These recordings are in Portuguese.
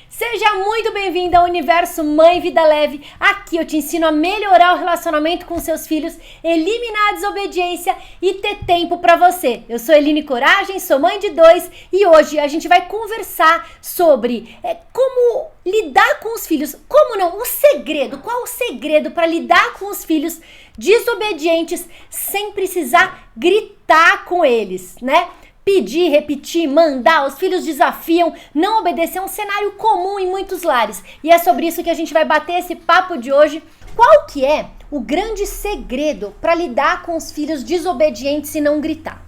Seja muito bem-vindo ao Universo Mãe Vida Leve. Aqui eu te ensino a melhorar o relacionamento com seus filhos, eliminar a desobediência e ter tempo para você. Eu sou Eline Coragem, sou mãe de 2 e hoje a gente vai conversar sobre como lidar com os filhos. Como não? O segredo. Qual o segredo para lidar com os filhos desobedientes sem precisar gritar com eles, né? Pedir, repetir, mandar, os filhos desafiam, não obedecer é um cenário comum em muitos lares. E é sobre isso que a gente vai bater esse papo de hoje. Qual que é o grande segredo para lidar com os filhos desobedientes e não gritar?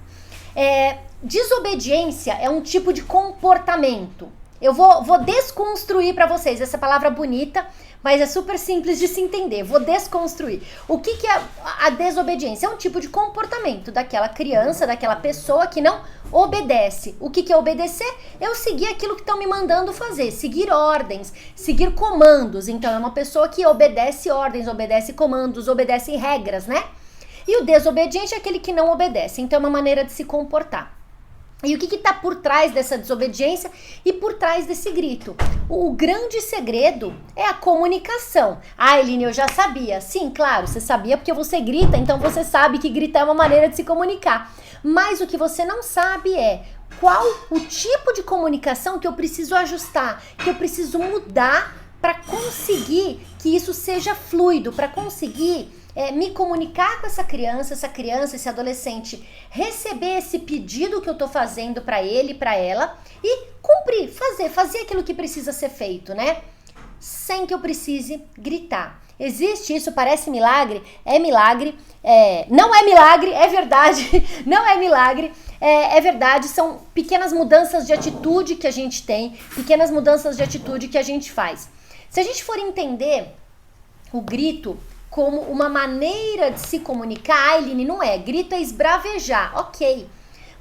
Desobediência é um tipo de comportamento. Eu vou desconstruir para vocês essa palavra bonita, mas é super simples de se entender. Vou desconstruir. O que é a desobediência? É um tipo de comportamento daquela criança, daquela pessoa que não obedece. O que é obedecer? Eu seguir aquilo que estão me mandando fazer, seguir ordens, seguir comandos. Então é uma pessoa que obedece ordens, obedece comandos, obedece regras, né? E o desobediente é aquele que não obedece. Então é uma maneira de se comportar. E o que está por trás dessa desobediência e por trás desse grito? O grande segredo é a comunicação. Ah, Eline, eu já sabia. Sim, claro, você sabia porque você grita, então você sabe que gritar é uma maneira de se comunicar. Mas o que você não sabe é qual o tipo de comunicação que eu preciso ajustar, que eu preciso mudar para conseguir que isso seja fluido, para conseguir me comunicar com essa criança, esse adolescente, receber esse pedido que eu tô fazendo para ele, para ela e cumprir, fazer aquilo que precisa ser feito, né? Sem que eu precise gritar. Existe isso, parece milagre, é milagre, não é milagre, é verdade, não é milagre, é verdade, são pequenas mudanças de atitude que a gente tem, pequenas mudanças de atitude que a gente faz. Se a gente for entender o grito como uma maneira de se comunicar, Eline, não é, grito é esbravejar, ok,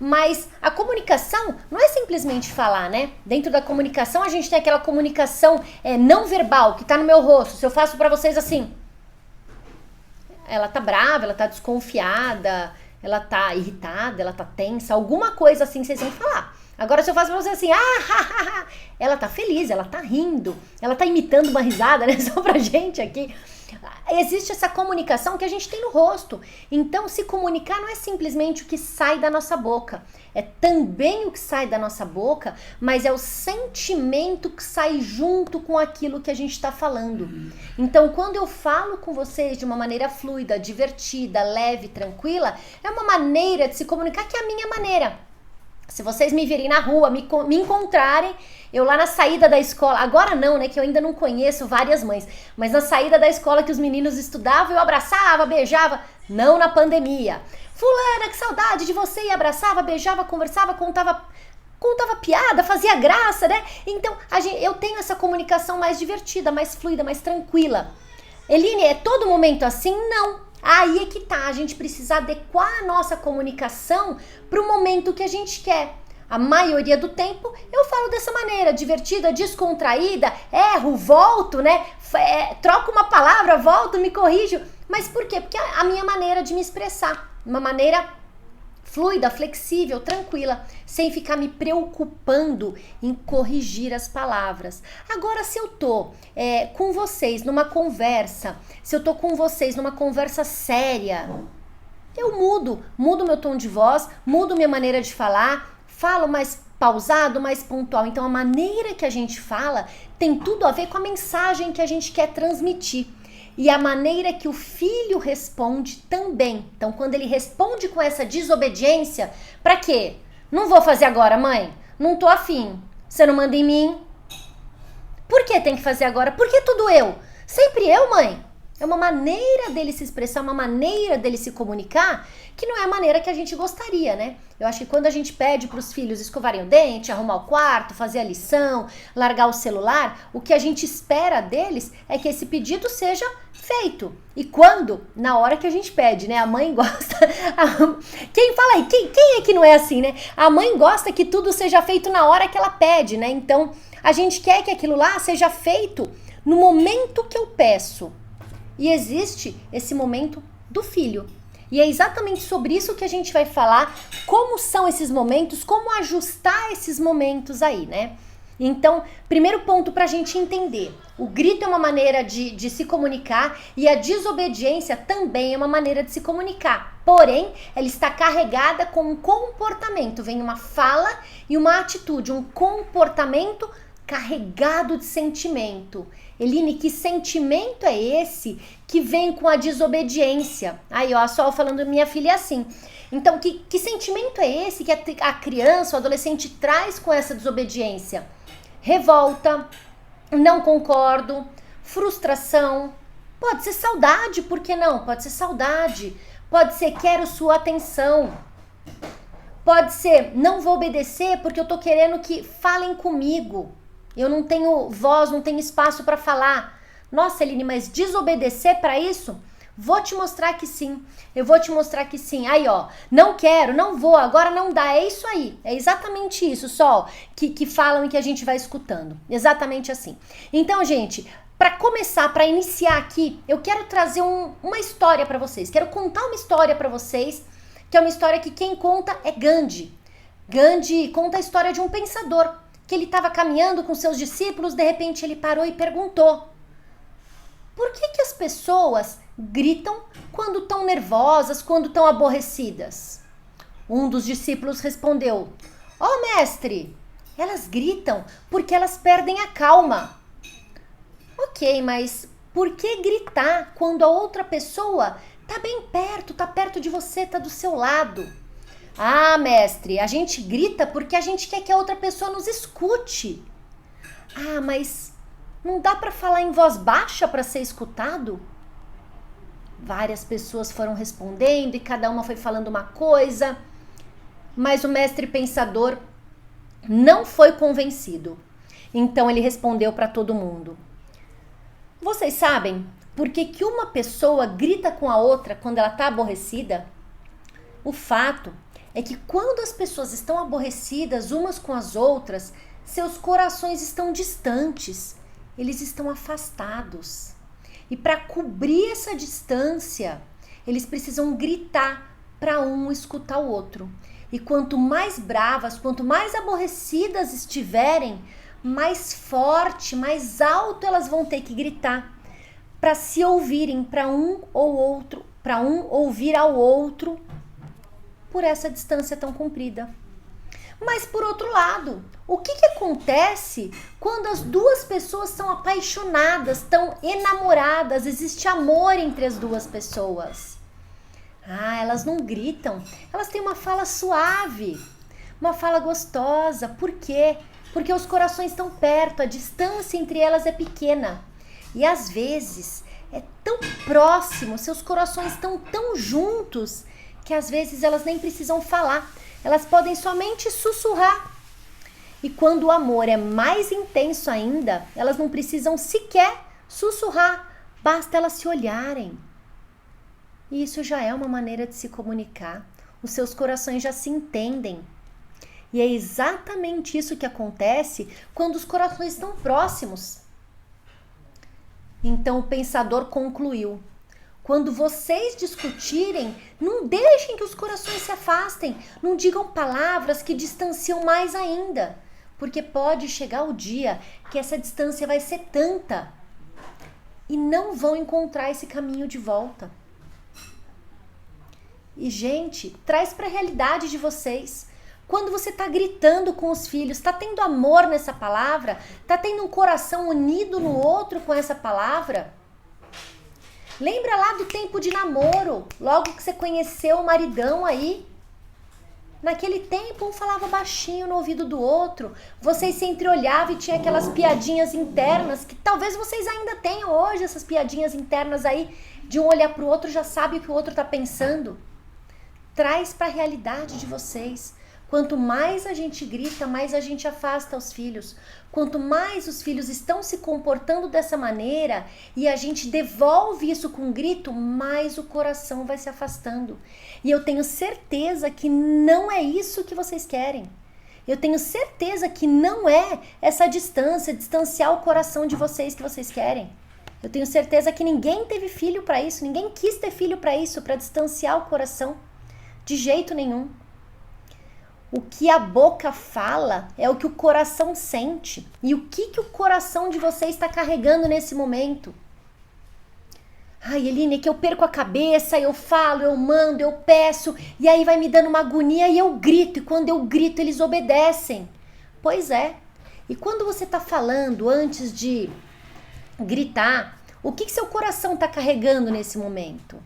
mas a comunicação não é simplesmente falar, né? Dentro da comunicação a gente tem aquela comunicação não verbal, que tá no meu rosto. Se eu faço pra vocês assim, ela tá brava, ela tá desconfiada, ela tá irritada, ela tá tensa, alguma coisa assim vocês vão falar. Agora se eu faço pra vocês assim, ela tá feliz, ela tá rindo, ela tá imitando uma risada, né? Só pra gente aqui. Existe essa comunicação que a gente tem no rosto. Então, se comunicar não é simplesmente o que sai da nossa boca. É também o que sai da nossa boca, mas é o sentimento que sai junto com aquilo que a gente está falando. Então, quando eu falo com vocês de uma maneira fluida, divertida, leve, tranquila, é uma maneira de se comunicar que é a minha maneira. Se vocês me virem na rua, me encontrarem, eu lá na saída da escola, agora não, né, que eu ainda não conheço várias mães, mas na saída da escola que os meninos estudavam, eu abraçava, beijava, não na pandemia. Fulana, que saudade de você, e abraçava, beijava, conversava, contava piada, fazia graça, né? Então, eu tenho essa comunicação mais divertida, mais fluida, mais tranquila. Eline, é todo momento assim? Não. Aí é que tá, a gente precisa adequar a nossa comunicação para o momento que a gente quer. A maioria do tempo eu falo dessa maneira, divertida, descontraída, erro, volto, né? Troco uma palavra, volto, me corrijo. Mas por quê? Porque é a minha maneira de me expressar, uma maneira fluida, flexível, tranquila, sem ficar me preocupando em corrigir as palavras. Agora, se eu tô com vocês numa conversa, se eu tô com vocês numa conversa séria, eu mudo meu tom de voz, mudo minha maneira de falar, falo mais pausado, mais pontual. Então, a maneira que a gente fala tem tudo a ver com a mensagem que a gente quer transmitir. E a maneira que o filho responde também. Então, quando ele responde com essa desobediência, pra quê? Não vou fazer agora, mãe. Não tô afim. Você não manda em mim. Por que tem que fazer agora? Por que tudo eu? Sempre eu, mãe. É uma maneira dele se expressar, uma maneira dele se comunicar, que não é a maneira que a gente gostaria, né? Eu acho que quando a gente pede para os filhos escovarem o dente, arrumar o quarto, fazer a lição, largar o celular, o que a gente espera deles é que esse pedido seja feito. E quando? Na hora que a gente pede, né? A mãe gosta... Quem fala aí? Quem é que não é assim, né? A mãe gosta que tudo seja feito na hora que ela pede, né? Então, a gente quer que aquilo lá seja feito no momento que eu peço. E existe esse momento do filho. E é exatamente sobre isso que a gente vai falar, como são esses momentos, como ajustar esses momentos aí, né? Então, primeiro ponto para a gente entender, o grito é uma maneira de se comunicar e a desobediência também é uma maneira de se comunicar. Porém, ela está carregada com um comportamento, vem uma fala e uma atitude, um comportamento carregado de sentimento. Eline, que sentimento é esse que vem com a desobediência? Aí, ó, a Sol falando, minha filha é assim. Então, que sentimento é esse que a criança, o adolescente traz com essa desobediência? Revolta, não concordo, frustração, pode ser saudade, por que não? Pode ser saudade, pode ser quero sua atenção, pode ser não vou obedecer porque eu tô querendo que falem comigo, eu não tenho voz, não tenho espaço para falar. Nossa, Eline, mas desobedecer para isso? Vou te mostrar que sim, eu vou te mostrar que sim. Aí, ó, não quero, não vou, agora não dá, é isso aí. É exatamente isso, Sol, que falam e que a gente vai escutando. Exatamente assim. Então, gente, para começar, para iniciar aqui, eu quero trazer uma história para vocês. Quero contar uma história para vocês, que é uma história que quem conta é Gandhi. Gandhi conta a história de um pensador, que ele estava caminhando com seus discípulos, de repente ele parou e perguntou: por que as pessoas gritam quando estão nervosas, quando estão aborrecidas? Um dos discípulos respondeu: ó, mestre, elas gritam porque elas perdem a calma. Ok, mas por que gritar quando a outra pessoa tá bem perto, tá perto de você, tá do seu lado? Ah, mestre, a gente grita porque a gente quer que a outra pessoa nos escute. Ah, mas não dá para falar em voz baixa para ser escutado? Várias pessoas foram respondendo e cada uma foi falando uma coisa, mas o mestre pensador não foi convencido. Então ele respondeu para todo mundo: vocês sabem por que uma pessoa grita com a outra quando ela está aborrecida? O fato é que quando as pessoas estão aborrecidas umas com as outras, seus corações estão distantes, eles estão afastados. E para cobrir essa distância, eles precisam gritar para um escutar o outro. E quanto mais bravas, quanto mais aborrecidas estiverem, mais forte, mais alto elas vão ter que gritar para se ouvirem, para um ou outro, para um ouvir ao outro por essa distância tão comprida. Mas por outro lado, o que acontece quando as duas pessoas são apaixonadas, estão enamoradas, existe amor entre as duas pessoas? Ah, elas não gritam, elas têm uma fala suave, uma fala gostosa. Por quê? Porque os corações estão perto, a distância entre elas é pequena. E às vezes é tão próximo, seus corações estão tão juntos, que às vezes elas nem precisam falar. Elas podem somente sussurrar. E quando o amor é mais intenso ainda, elas não precisam sequer sussurrar, basta elas se olharem. E isso já é uma maneira de se comunicar. Os seus corações já se entendem. E é exatamente isso que acontece quando os corações estão próximos. Então o pensador concluiu: quando vocês discutirem, não deixem que os corações se afastem, não digam palavras que distanciam mais ainda, porque pode chegar o dia que essa distância vai ser tanta e não vão encontrar esse caminho de volta. E, gente, traz para a realidade de vocês. Quando você está gritando com os filhos, está tendo amor nessa palavra? Está tendo um coração unido no outro com essa palavra? Lembra lá do tempo de namoro, logo que você conheceu o maridão aí? Naquele tempo, um falava baixinho no ouvido do outro, vocês se entreolhavam e tinha aquelas piadinhas internas, que talvez vocês ainda tenham hoje, essas piadinhas internas aí, de um olhar para o outro, já sabe o que o outro está pensando. Traz para a realidade de vocês. Quanto mais a gente grita, mais a gente afasta os filhos. Quanto mais os filhos estão se comportando dessa maneira e a gente devolve isso com um grito, mais o coração vai se afastando. E eu tenho certeza que não é isso que vocês querem. Eu tenho certeza que não é essa distância, distanciar o coração de vocês que vocês querem. Eu tenho certeza que ninguém teve filho para isso, ninguém quis ter filho para isso, para distanciar o coração. De jeito nenhum. O que a boca fala é o que o coração sente. E o que o coração de vocês está carregando nesse momento? Ai, Eline, é que eu perco a cabeça, eu falo, eu mando, eu peço, e aí vai me dando uma agonia e eu grito, e quando eu grito eles obedecem. Pois é. E quando você está falando antes de gritar, o que seu coração está carregando nesse momento?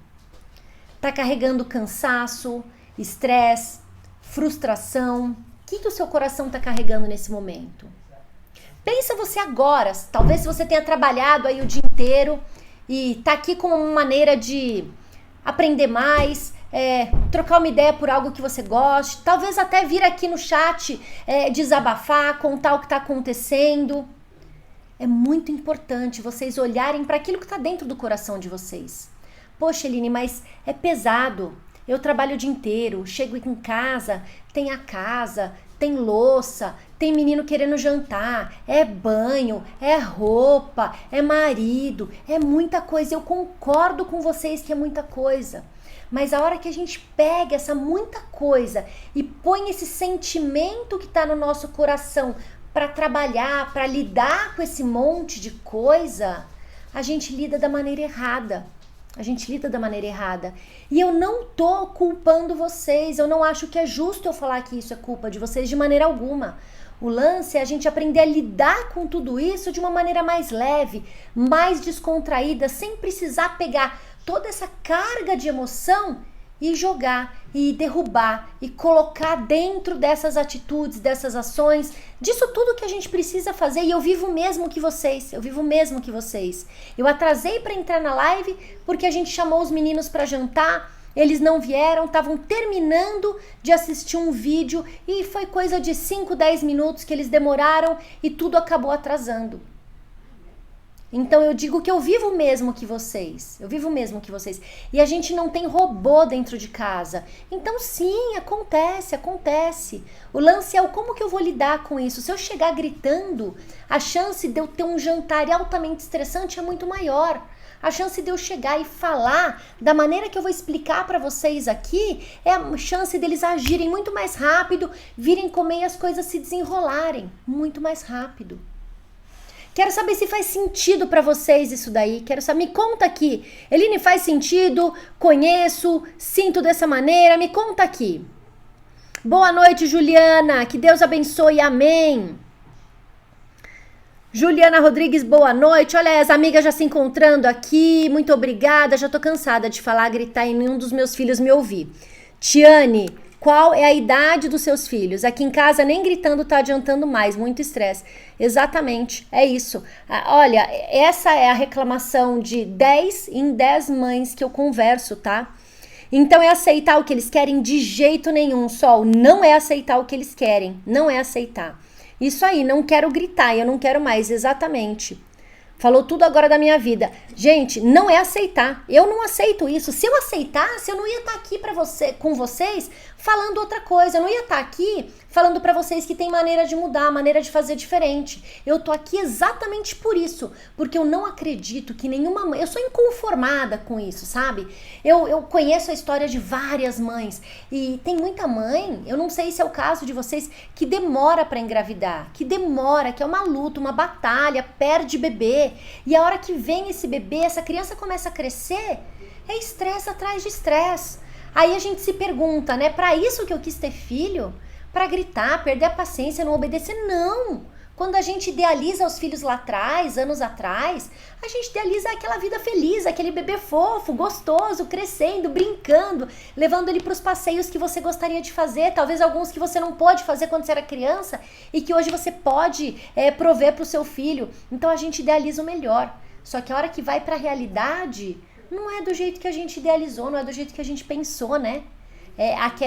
Está carregando cansaço, estresse, frustração? O que o seu coração está carregando nesse momento? Pensa você agora, talvez se você tenha trabalhado aí o dia inteiro e tá aqui como uma maneira de aprender mais, trocar uma ideia por algo que você goste, talvez até vir aqui no chat desabafar, contar o que está acontecendo. É muito importante vocês olharem para aquilo que está dentro do coração de vocês. Poxa, Eline, mas é pesado. Eu trabalho o dia inteiro, chego em casa, tem a casa, tem louça, tem menino querendo jantar, é banho, é roupa, é marido, é muita coisa. Eu concordo com vocês que é muita coisa. Mas a hora que a gente pega essa muita coisa e põe esse sentimento que está no nosso coração para trabalhar, para lidar com esse monte de coisa, a gente lida da maneira errada. A gente lida da maneira errada. E eu não tô culpando vocês. Eu não acho que é justo eu falar que isso é culpa de vocês de maneira alguma. O lance é a gente aprender a lidar com tudo isso de uma maneira mais leve, mais descontraída, sem precisar pegar toda essa carga de emoção e jogar, e derrubar, e colocar dentro dessas atitudes, dessas ações, disso tudo que a gente precisa fazer. E eu vivo mesmo que vocês, Eu atrasei para entrar na live porque a gente chamou os meninos para jantar, eles não vieram, estavam terminando de assistir um vídeo e foi coisa de 5, 10 minutos que eles demoraram e tudo acabou atrasando. Então eu digo que eu vivo mesmo que vocês. E a gente não tem robô dentro de casa. Então sim, acontece. O lance é o como que eu vou lidar com isso. Se eu chegar gritando, a chance de eu ter um jantar altamente estressante é muito maior. A chance de eu chegar e falar da maneira que eu vou explicar para vocês aqui é a chance deles agirem muito mais rápido, virem comer e as coisas se desenrolarem muito mais rápido. Quero saber se faz sentido para vocês isso daí. Quero saber, me conta aqui. Eline, faz sentido? Conheço? Sinto dessa maneira? Me conta aqui. Boa noite, Juliana. Que Deus abençoe. Amém. Juliana Rodrigues, boa noite. Olha, as amigas já se encontrando aqui. Muito obrigada. Já tô cansada de falar, gritar e nenhum dos meus filhos me ouvir. Tiane, qual é a idade dos seus filhos? Aqui em casa nem gritando tá adiantando mais, muito estresse. Exatamente, é isso. Olha, essa é a reclamação de 10 em 10 mães que eu converso, tá? Então é aceitar o que eles querem? De jeito nenhum, Sol. Não é aceitar o que eles querem, não é aceitar. Isso aí, não quero gritar, eu não quero mais, exatamente. Falou tudo agora da minha vida. Gente, não é aceitar. Eu não aceito isso. Se eu aceitasse, eu não ia estar aqui com vocês falando outra coisa. Eu não ia estar aqui falando para vocês que tem maneira de mudar, maneira de fazer diferente. Eu tô aqui exatamente por isso. Porque eu não acredito que nenhuma mãe... Eu sou inconformada com isso, sabe? Eu conheço a história de várias mães. E tem muita mãe, eu não sei se é o caso de vocês, que demora para engravidar. Que demora, que é uma luta, uma batalha, perde bebê. E a hora que vem esse bebê, essa criança começa a crescer, é estresse atrás de estresse. Aí a gente se pergunta, né? Pra isso que eu quis ter filho? Pra gritar, perder a paciência, não obedecer? Não! Quando a gente idealiza os filhos lá atrás, anos atrás, a gente idealiza aquela vida feliz, aquele bebê fofo, gostoso, crescendo, brincando, levando ele para os passeios que você gostaria de fazer, talvez alguns que você não pôde fazer quando você era criança e que hoje você pode prover para o seu filho. Então a gente idealiza o melhor. Só que a hora que vai para a realidade, não é do jeito que a gente idealizou, não é do jeito que a gente pensou, né?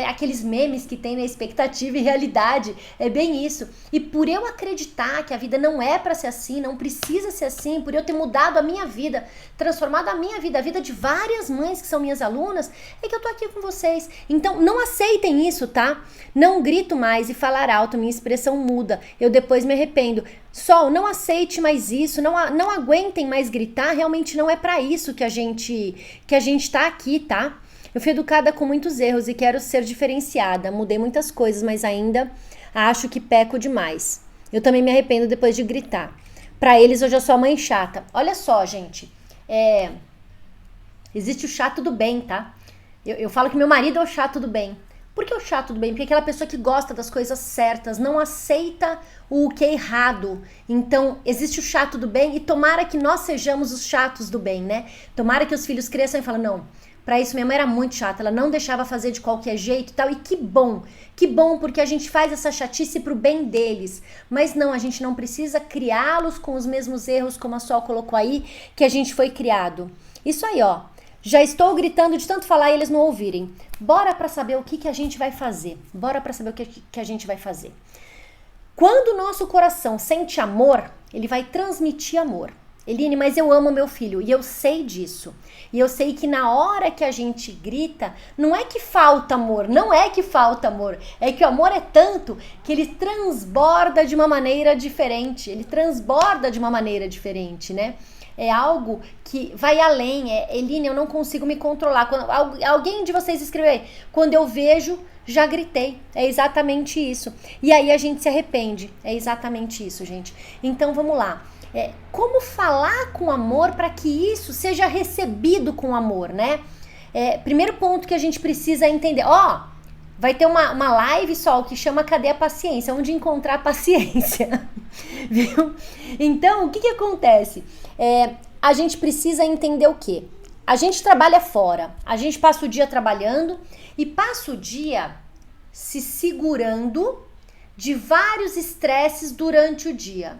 Aqueles memes que tem na expectativa e realidade, é bem isso. E por eu acreditar que a vida não é pra ser assim, não precisa ser assim, por eu ter mudado a minha vida, transformado a minha vida, a vida de várias mães que são minhas alunas, é que eu tô aqui com vocês. Então não aceitem isso, tá? Não grito mais e falar alto, minha expressão muda, eu depois me arrependo. Sol, não aceite mais isso, não aguentem mais gritar, realmente não é pra isso que a gente tá aqui, tá? Eu fui educada com muitos erros e quero ser diferenciada. Mudei muitas coisas, mas ainda acho que peco demais. Eu também me arrependo depois de gritar. Pra eles, eu já sou a mãe chata. Olha só, gente. Existe o chato do bem, tá? Eu falo que meu marido é o chato do bem. Por que o chato do bem? Porque é aquela pessoa que gosta das coisas certas, não aceita o que é errado. Então, existe o chato do bem e tomara que nós sejamos os chatos do bem, né? Tomara que os filhos cresçam e falem, não, pra isso minha mãe era muito chata, ela não deixava fazer de qualquer jeito e tal. E que bom porque a gente faz essa chatice pro bem deles. Mas não, a gente não precisa criá-los com os mesmos erros, como a Sol colocou aí, que a gente foi criado. Isso aí, ó. Já estou gritando de tanto falar e eles não ouvirem. Bora para saber o que a gente vai fazer. Bora para saber o que a gente vai fazer. Quando o nosso coração sente amor, ele vai transmitir amor. Eline, mas eu amo meu filho e eu sei disso. E eu sei que na hora que a gente grita, não é que falta amor, não é que falta amor. É que o amor é tanto que ele transborda de uma maneira diferente. Ele transborda de uma maneira diferente, né? É algo que vai além. Eline, eu não consigo me controlar. Quando alguém de vocês escreveu aí, quando eu vejo, já gritei. É exatamente isso. E aí a gente se arrepende. É exatamente isso, gente. Então vamos lá. Como falar com amor para que isso seja recebido com amor, né? Primeiro ponto que a gente precisa entender. Vai ter uma live, Sol, que chama Cadê a Paciência? Onde encontrar a paciência. Viu? Então, o que acontece? A gente precisa entender o quê? A gente trabalha fora, a gente passa o dia trabalhando e passa o dia se segurando de vários estresses durante o dia.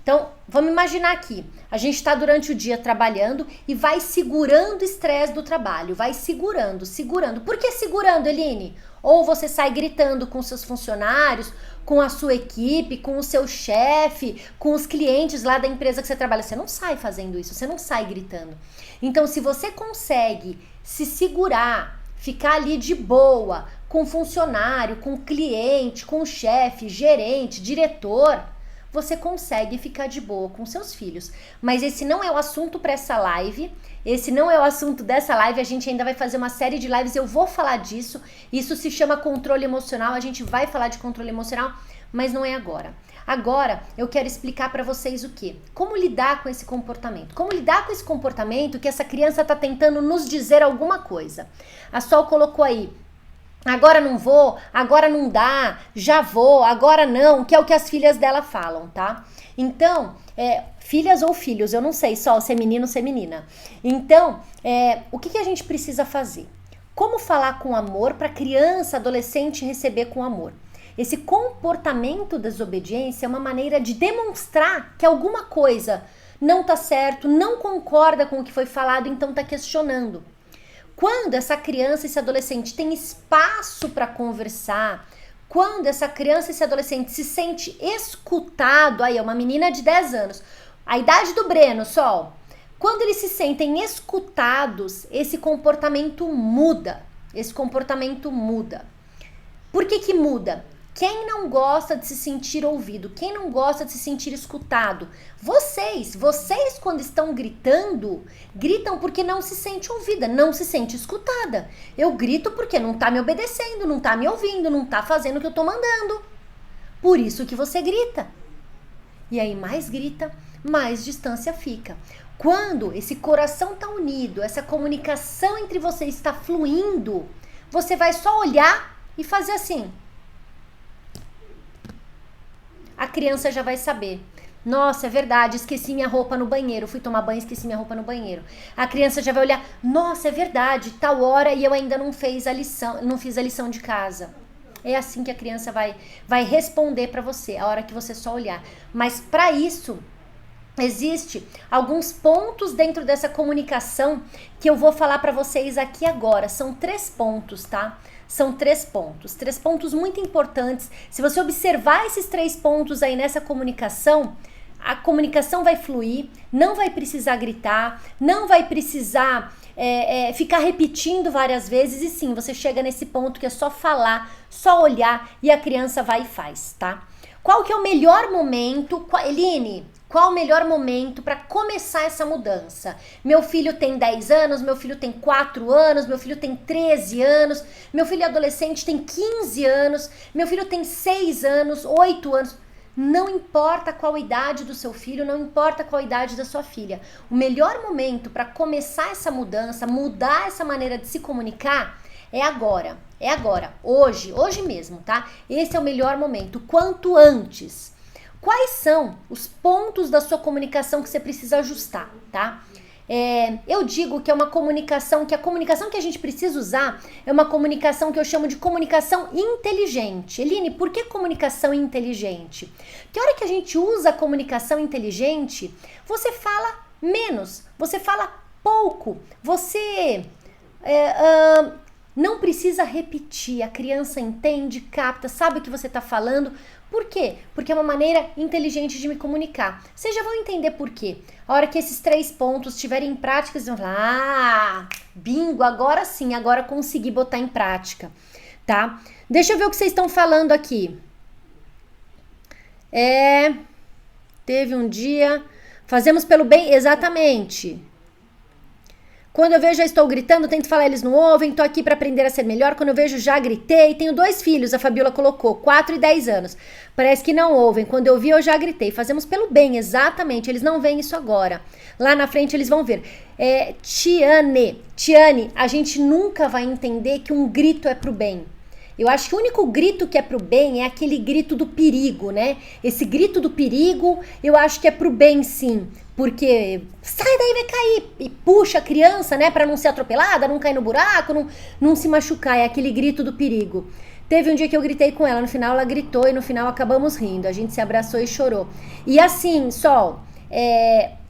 Então, vamos imaginar aqui, a gente está durante o dia trabalhando e vai segurando o estresse do trabalho, vai segurando. Por que segurando, Eline? Ou você sai gritando com seus funcionários, com a sua equipe, com o seu chefe, com os clientes lá da empresa que você trabalha. Você não sai fazendo isso, você não sai gritando. Então, se você consegue se segurar, ficar ali de boa, com funcionário, com cliente, com chefe, gerente, diretor, você consegue ficar de boa com seus filhos. Mas esse não é o assunto para essa live. Esse não é o assunto dessa live. A gente ainda vai fazer uma série de lives. Eu vou falar disso. Isso se chama controle emocional. A gente vai falar de controle emocional, mas não é agora. Agora, eu quero explicar para vocês o quê? Como lidar com esse comportamento. Como lidar com esse comportamento que essa criança tá tentando nos dizer alguma coisa. A Sol colocou aí, agora não vou, agora não dá, já vou, agora não, que é o que as filhas dela falam, tá? Então, filhas ou filhos, eu não sei só se é menino ou se é menina. Então, o que a gente precisa fazer? Como falar com amor para criança, adolescente receber com amor? Esse comportamento de desobediência é uma maneira de demonstrar que alguma coisa não tá certo, não concorda com o que foi falado, então tá questionando. Quando essa criança, esse adolescente tem espaço para conversar, quando essa criança, esse adolescente se sente escutado, aí é uma menina de 10 anos, a idade do Breno, Sol, quando eles se sentem escutados, esse comportamento muda, Por que muda? Quem não gosta de se sentir ouvido? Quem não gosta de se sentir escutado? Vocês quando estão gritando, gritam porque não se sente ouvida, não se sente escutada. Eu grito porque não tá me obedecendo, não tá me ouvindo, não tá fazendo o que eu tô mandando. Por isso que você grita. E aí mais grita, mais distância fica. Quando esse coração tá unido, essa comunicação entre vocês está fluindo, você vai só olhar e fazer assim. A criança já vai saber. Nossa, é verdade, esqueci minha roupa no banheiro. Fui tomar banho, esqueci minha roupa no banheiro. A criança já vai olhar. Nossa, é verdade, tal hora e eu ainda não fiz a lição de casa. É assim que a criança vai responder para você, a hora que você só olhar. Mas para isso, existe alguns pontos dentro dessa comunicação que eu vou falar para vocês aqui agora. São 3 pontos, tá? São 3 pontos muito importantes. Se você observar esses 3 pontos aí nessa comunicação, a comunicação vai fluir, não vai precisar gritar, não vai precisar ficar repetindo várias vezes, e sim, você chega nesse ponto que é só falar, só olhar e a criança vai e faz, tá? Qual que é o melhor momento? Eline, Qual o melhor momento para começar essa mudança? Meu filho tem 10 anos, meu filho tem 4 anos, meu filho tem 13 anos, meu filho adolescente tem 15 anos, meu filho tem 6 anos, 8 anos. Não importa qual a idade do seu filho, não importa qual a idade da sua filha. O melhor momento para começar essa mudança, mudar essa maneira de se comunicar, é agora. É agora, hoje mesmo, tá? Esse é o melhor momento, quanto antes. Quais são os pontos da sua comunicação que você precisa ajustar, tá? Eu digo que é uma comunicação, que a comunicação que a gente precisa usar é uma comunicação que eu chamo de comunicação inteligente. Eline, por que comunicação inteligente? Porque a hora que a gente usa a comunicação inteligente, você fala menos, você fala pouco, você não precisa repetir, a criança entende, capta, sabe o que você está falando. Por quê? Porque é uma maneira inteligente de me comunicar. Vocês já vão entender por quê. A hora que esses 3 pontos estiverem em prática, vocês vão falar, bingo, agora sim, agora consegui botar em prática, tá? Deixa eu ver o que vocês estão falando aqui. Teve um dia, fazemos pelo bem, exatamente. Quando eu vejo, já estou gritando, tento falar, eles não ouvem, tô aqui para aprender a ser melhor. Quando eu vejo, já gritei. Tenho 2 filhos, a Fabiola colocou, 4 e 10 anos. Parece que não ouvem. Quando eu vi, eu já gritei. Fazemos pelo bem, exatamente. Eles não veem isso agora. Lá na frente eles vão ver. Tiane, a gente nunca vai entender que um grito é pro bem. Eu acho que o único grito que é pro bem é aquele grito do perigo, né? Esse grito do perigo, eu acho que é pro bem, sim. Porque sai daí, vai cair. E puxa a criança, né? Pra não ser atropelada, não cair no buraco, não se machucar. É aquele grito do perigo. Teve um dia que eu gritei com ela. No final ela gritou e no final acabamos rindo. A gente se abraçou e chorou. E assim, Sol,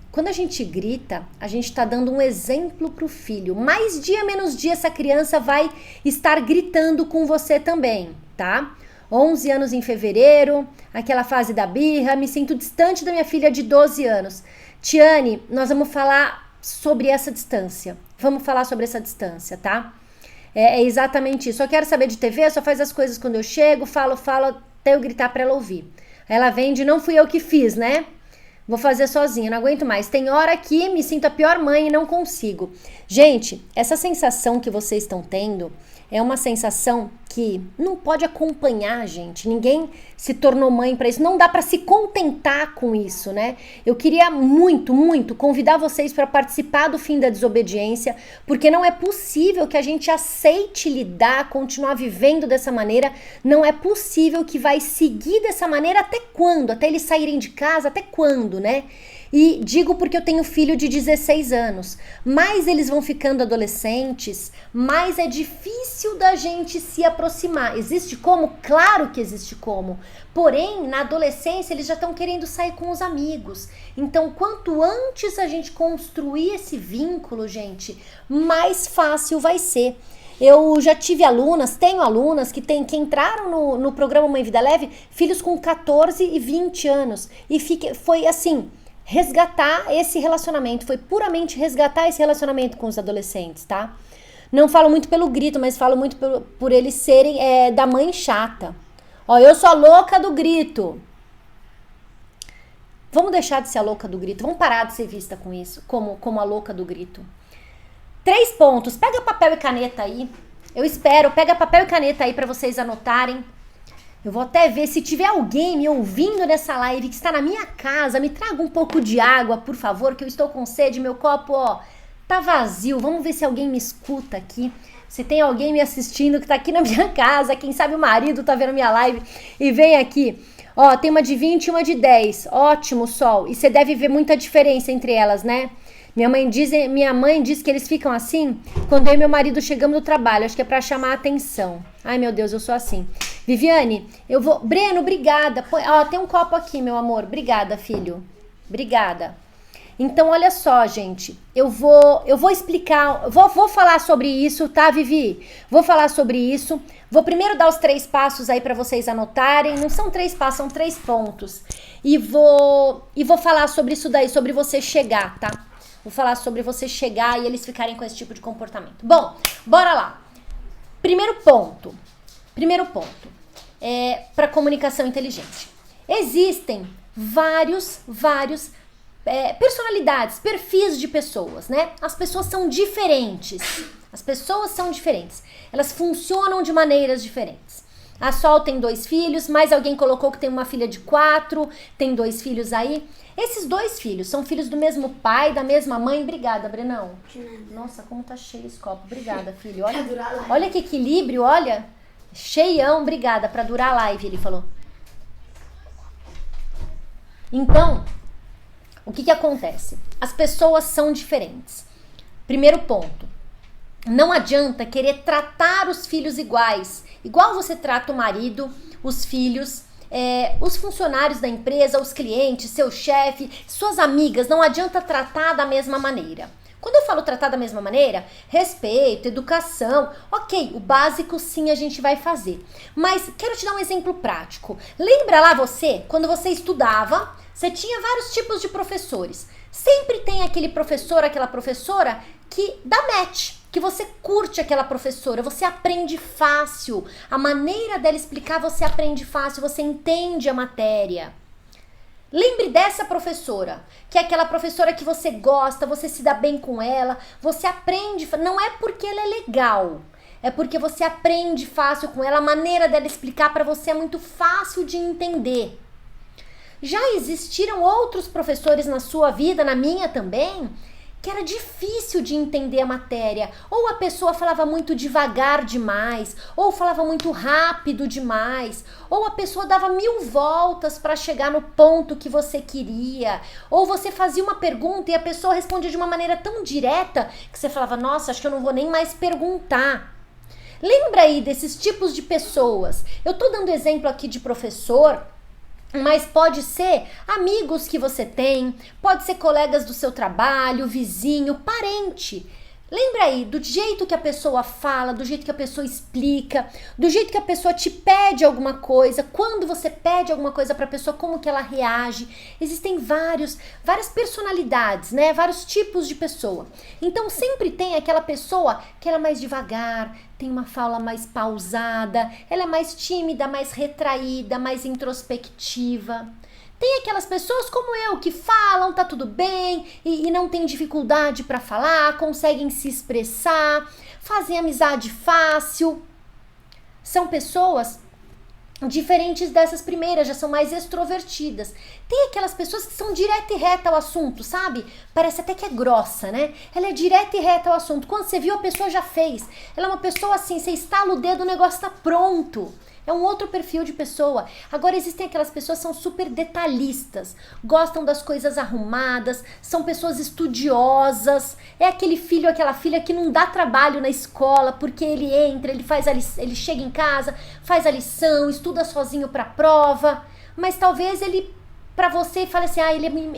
quando a gente grita, a gente tá dando um exemplo pro filho. Mais dia, menos dia, essa criança vai estar gritando com você também, tá? 11 anos em fevereiro, aquela fase da birra, me sinto distante da minha filha de 12 anos. Tiane, nós vamos falar sobre essa distância. Vamos falar sobre essa distância, tá? É exatamente isso. Só quero saber de TV, só faz as coisas quando eu chego, falo, até eu gritar pra ela ouvir. Aí ela vem de não fui eu que fiz, né? Vou fazer sozinha, não aguento mais. Tem hora que me sinto a pior mãe e não consigo. Gente, essa sensação que vocês estão tendo é uma sensação que não pode acompanhar, gente. Ninguém se tornou mãe para isso. Não dá para se contentar com isso, né? Eu queria muito, muito convidar vocês para participar do Fim da Desobediência, porque não é possível que a gente aceite lidar, continuar vivendo dessa maneira. Não é possível que vai seguir dessa maneira até quando? Até eles saírem de casa? Até quando, né? E digo porque eu tenho filho de 16 anos. Mais eles vão ficando adolescentes, mais é difícil da gente se aproximar. Existe como? Claro que existe como. Porém, na adolescência, eles já estão querendo sair com os amigos. Então, quanto antes a gente construir esse vínculo, gente, mais fácil vai ser. Eu já tive tenho alunas que entraram no programa Mãe Vida Leve, filhos com 14 e 20 anos. E foi assim... resgatar esse relacionamento, foi puramente resgatar esse relacionamento com os adolescentes, tá? Não falo muito pelo grito, mas falo muito por eles serem da mãe chata. Ó, eu sou a louca do grito. Vamos deixar de ser a louca do grito, vamos parar de ser vista com isso, como a louca do grito. 3 pontos, pega papel e caneta aí, pega papel e caneta aí pra vocês anotarem. Eu vou até ver, se tiver alguém me ouvindo nessa live que está na minha casa, me traga um pouco de água, por favor, que eu estou com sede, meu copo, ó, tá vazio. Vamos ver se alguém me escuta aqui, se tem alguém me assistindo que tá aqui na minha casa, quem sabe o marido tá vendo minha live e vem aqui. Ó, tem uma de 20 e uma de 10, ótimo, Sol, e você deve ver muita diferença entre elas, né? Minha mãe diz que eles ficam assim quando eu e meu marido chegamos do trabalho. Acho que é pra chamar a atenção. Ai, meu Deus, eu sou assim. Viviane, eu vou... Breno, obrigada. Ó, tem um copo aqui, meu amor. Obrigada, filho. Obrigada. Então, olha só, gente. Eu vou explicar... Vou falar sobre isso, tá, Vivi? Vou falar sobre isso. Vou primeiro dar os 3 passos aí pra vocês anotarem. Não são 3 passos, são 3 pontos. E vou falar sobre isso daí, sobre você chegar, tá? Vou falar sobre você chegar e eles ficarem com esse tipo de comportamento. Bom, bora lá. Primeiro ponto para comunicação inteligente. Existem vários personalidades, perfis de pessoas, né? As pessoas são diferentes. As pessoas são diferentes. Elas funcionam de maneiras diferentes. A Sol tem 2 filhos, mais alguém colocou que tem uma filha de 4, tem 2 filhos aí. Esses 2 filhos são filhos do mesmo pai, da mesma mãe. Obrigada, Brenão. Nossa, como tá cheio esse copo. Obrigada, filho. Olha que equilíbrio, olha. Cheião, obrigada, pra durar a live, ele falou. Então, o que acontece? As pessoas são diferentes. Primeiro ponto. Não adianta querer tratar os filhos iguais. Igual você trata o marido, os filhos, os funcionários da empresa, os clientes, seu chefe, suas amigas. Não adianta tratar da mesma maneira. Quando eu falo tratar da mesma maneira, respeito, educação, ok, o básico sim a gente vai fazer. Mas quero te dar um exemplo prático. Lembra lá você, quando você estudava, você tinha vários tipos de professores. Sempre tem aquele professor, aquela professora que dá match, que você curte aquela professora, você aprende fácil. A maneira dela explicar, você aprende fácil, você entende a matéria. Lembre dessa professora, que é aquela professora que você gosta, você se dá bem com ela, você aprende, não é porque ela é legal, é porque você aprende fácil com ela, a maneira dela explicar para você é muito fácil de entender. Já existiram outros professores na sua vida, na minha também, que era difícil de entender a matéria, ou a pessoa falava muito devagar demais, ou falava muito rápido demais, ou a pessoa dava 1000 voltas para chegar no ponto que você queria, ou você fazia uma pergunta e a pessoa respondia de uma maneira tão direta que você falava, nossa, acho que eu não vou nem mais perguntar. Lembra aí desses tipos de pessoas? Eu tô dando exemplo aqui de professor, mas pode ser amigos que você tem, pode ser colegas do seu trabalho, vizinho, parente. Lembra aí do jeito que a pessoa fala, do jeito que a pessoa explica, do jeito que a pessoa te pede alguma coisa, quando você pede alguma coisa para a pessoa, como que ela reage. Existem várias personalidades, né? Vários tipos de pessoa. Então sempre tem aquela pessoa que ela é mais devagar, tem uma fala mais pausada, ela é mais tímida, mais retraída, mais introspectiva. Tem aquelas pessoas como eu que falam, tá tudo bem e não tem dificuldade para falar, conseguem se expressar, fazem amizade fácil. São pessoas diferentes dessas primeiras, já são mais extrovertidas. Tem aquelas pessoas que são direta e reta ao assunto, sabe? Parece até que é grossa, né? Ela é direta e reta ao assunto. Quando você viu, a pessoa já fez. Ela é uma pessoa assim, você estala o dedo, o negócio tá pronto. É um outro perfil de pessoa. Agora existem aquelas pessoas que são super detalhistas, gostam das coisas arrumadas, são pessoas estudiosas. É aquele filho, aquela filha que não dá trabalho na escola, porque ele entra, ele chega em casa, faz a lição, estuda sozinho para a prova, mas talvez ele para você fale assim,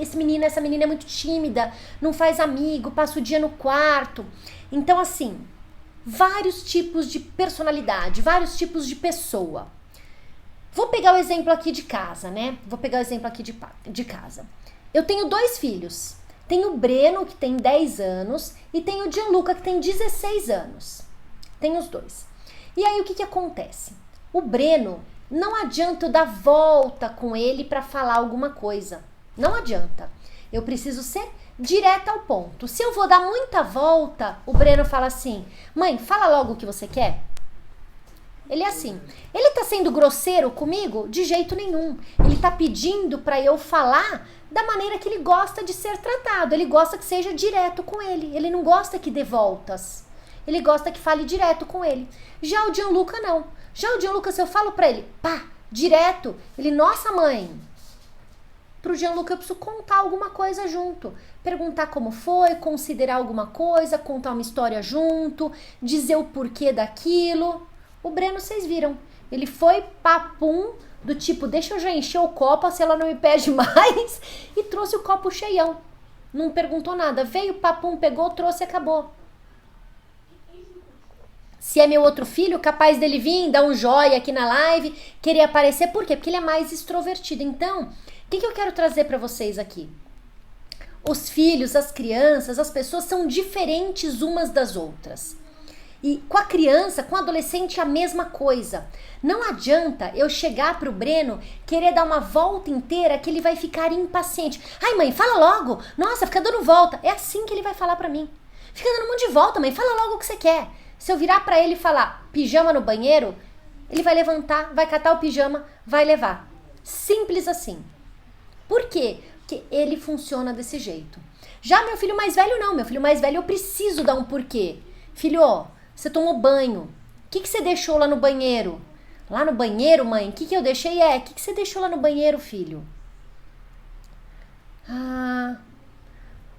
essa menina é muito tímida, não faz amigo, passa o dia no quarto. Então assim, vários tipos de personalidade, vários tipos de pessoa. Vou pegar o exemplo aqui de casa, né? De casa. Eu tenho 2 filhos. Tenho o Breno, que tem 10 anos, e tenho o Gianluca, que tem 16 anos. Tenho os 2. E aí, o que acontece? O Breno, não adianta eu dar volta com ele para falar alguma coisa. Não adianta. Eu preciso ser direta ao ponto. Se eu vou dar muita volta, o Breno fala assim, mãe, fala logo o que você quer. Ele é assim. Ele tá sendo grosseiro comigo? De jeito nenhum. Ele tá pedindo para eu falar da maneira que ele gosta de ser tratado. Ele gosta que seja direto com ele. Ele não gosta que dê voltas. Ele gosta que fale direto com ele. Já o Gianluca não. Já o Gianluca, se eu falo pra ele, pá, direto, ele, nossa mãe, pro Gianluca eu preciso contar alguma coisa junto. Perguntar como foi, considerar alguma coisa, contar uma história junto, dizer o porquê daquilo. O Breno, vocês viram, ele foi papum, do tipo, deixa eu já encher o copo, se ela não me pede mais, e trouxe o copo cheião. Não perguntou nada, veio, papum, pegou, trouxe e acabou. Se é meu outro filho, capaz dele vir, dar um joia aqui na live, querer aparecer, por quê? Porque ele é mais extrovertido. Então, o que eu quero trazer para vocês aqui? Os filhos, as crianças, as pessoas são diferentes umas das outras. E com a criança, com o adolescente, a mesma coisa. Não adianta eu chegar pro Breno, querer dar uma volta inteira, que ele vai ficar impaciente. Ai, mãe, fala logo. Nossa, fica dando volta. É assim que ele vai falar pra mim. Fica dando um monte de volta, mãe. Fala logo o que você quer. Se eu virar pra ele e falar pijama no banheiro, ele vai levantar, vai catar o pijama, vai levar. Simples assim. Por quê? Porque ele funciona desse jeito. Já meu filho mais velho não. Meu filho mais velho eu preciso dar um porquê. Filho, ó, você tomou banho. O que você deixou lá no banheiro? Lá no banheiro, mãe? O que eu deixei? O que você deixou lá no banheiro, filho? Ah,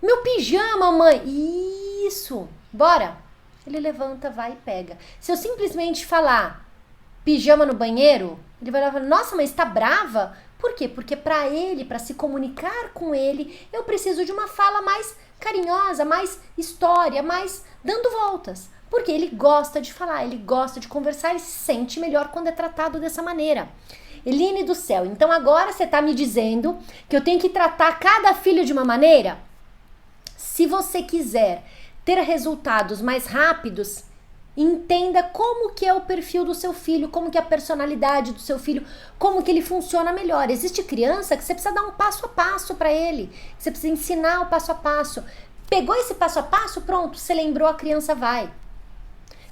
meu pijama, mãe. Isso. Bora. Ele levanta, vai e pega. Se eu simplesmente falar pijama no banheiro, ele vai lá e fala, nossa, mas tá brava? Por quê? Porque pra ele, pra se comunicar com ele, eu preciso de uma fala mais carinhosa, mais história, mais dando voltas. Porque ele gosta de falar, ele gosta de conversar, ele se sente melhor quando é tratado dessa maneira. Eline do céu, então agora você tá me dizendo que eu tenho que tratar cada filho de uma maneira? Se você quiser ter resultados mais rápidos, entenda como que é o perfil do seu filho, como que é a personalidade do seu filho, como que ele funciona melhor. Existe criança que você precisa dar um passo a passo para ele, você precisa ensinar o passo a passo. Pegou esse passo a passo, pronto, você lembrou, a criança vai.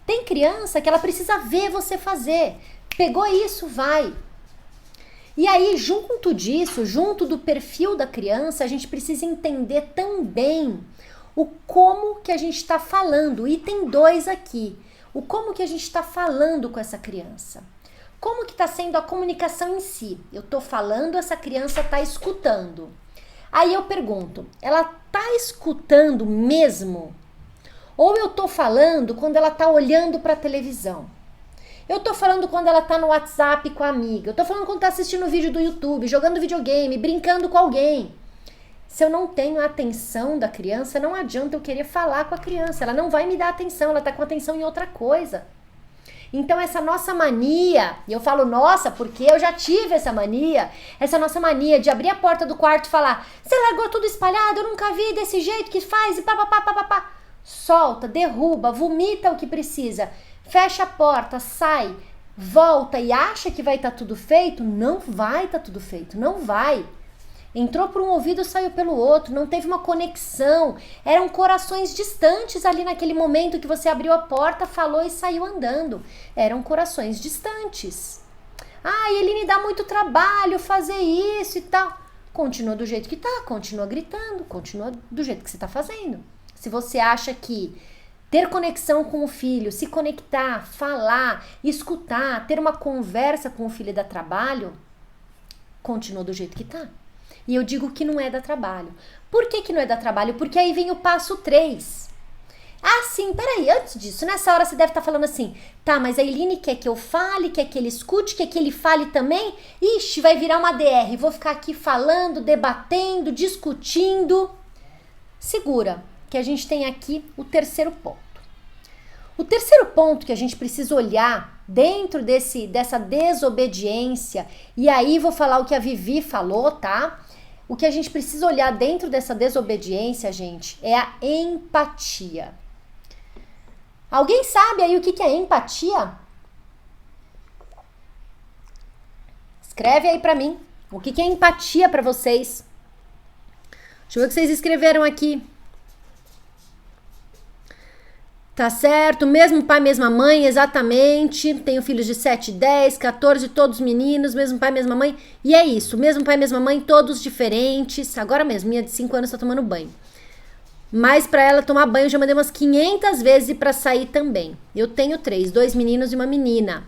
Tem criança que ela precisa ver você fazer. Pegou isso, vai. E aí, junto disso, junto do perfil da criança, a gente precisa entender também o como que a gente está falando. Item 2 aqui. O como que a gente está falando com essa criança. Como que está sendo a comunicação em si. Eu estou falando, essa criança está escutando. Aí eu pergunto, ela está escutando mesmo? Ou eu estou falando quando ela está olhando para a televisão? Eu estou falando quando ela está no WhatsApp com a amiga? Eu estou falando quando está assistindo vídeo do YouTube, jogando videogame, brincando com alguém? Se eu não tenho a atenção da criança, não adianta eu querer falar com a criança. Ela não vai me dar atenção, ela está com atenção em outra coisa. Então essa nossa mania, e eu falo nossa porque eu já tive essa nossa mania de abrir a porta do quarto e falar, você largou tudo espalhado, eu nunca vi desse jeito que faz, e pá. Solta, derruba, vomita o que precisa, fecha a porta, sai, volta e acha que vai estar tudo feito, não vai estar tudo feito, não vai. Entrou por um ouvido, saiu pelo outro, não teve uma conexão, eram corações distantes ali naquele momento que você abriu a porta, falou e saiu andando, eram corações distantes. Ah, Eline, dá muito trabalho fazer isso e tal. Continua do jeito que tá, continua gritando, continua do jeito que você tá fazendo. Se você acha que ter conexão com o filho, se conectar, falar, escutar, ter uma conversa com o filho dá trabalho, continua do jeito que tá. E eu digo que não é dar trabalho. Por que não é dar trabalho? Porque aí vem o passo 3. Ah, sim, peraí, antes disso, nessa hora você deve estar falando assim, tá, mas a Eline quer que eu fale, quer que ele escute, quer que ele fale também? Ixi, vai virar uma DR, vou ficar aqui falando, debatendo, discutindo. Segura, que a gente tem aqui o terceiro ponto. O terceiro ponto que a gente precisa olhar dentro dessa desobediência, e aí vou falar o que a Vivi falou, tá? O que a gente precisa olhar dentro dessa desobediência, gente, é a empatia. Alguém sabe aí o que é empatia? Escreve aí pra mim. O que é empatia pra vocês? Deixa eu ver o que vocês escreveram aqui. Tá certo, mesmo pai, mesma mãe, exatamente. Tenho filhos de 7, 10, 14, todos meninos, mesmo pai, mesma mãe. E é isso, mesmo pai, mesma mãe, todos diferentes. Agora mesmo, minha de 5 anos tá tomando banho. Mas pra ela tomar banho, eu já mandei umas 500 vezes e pra sair também. Eu tenho 3, 2 meninos e uma menina.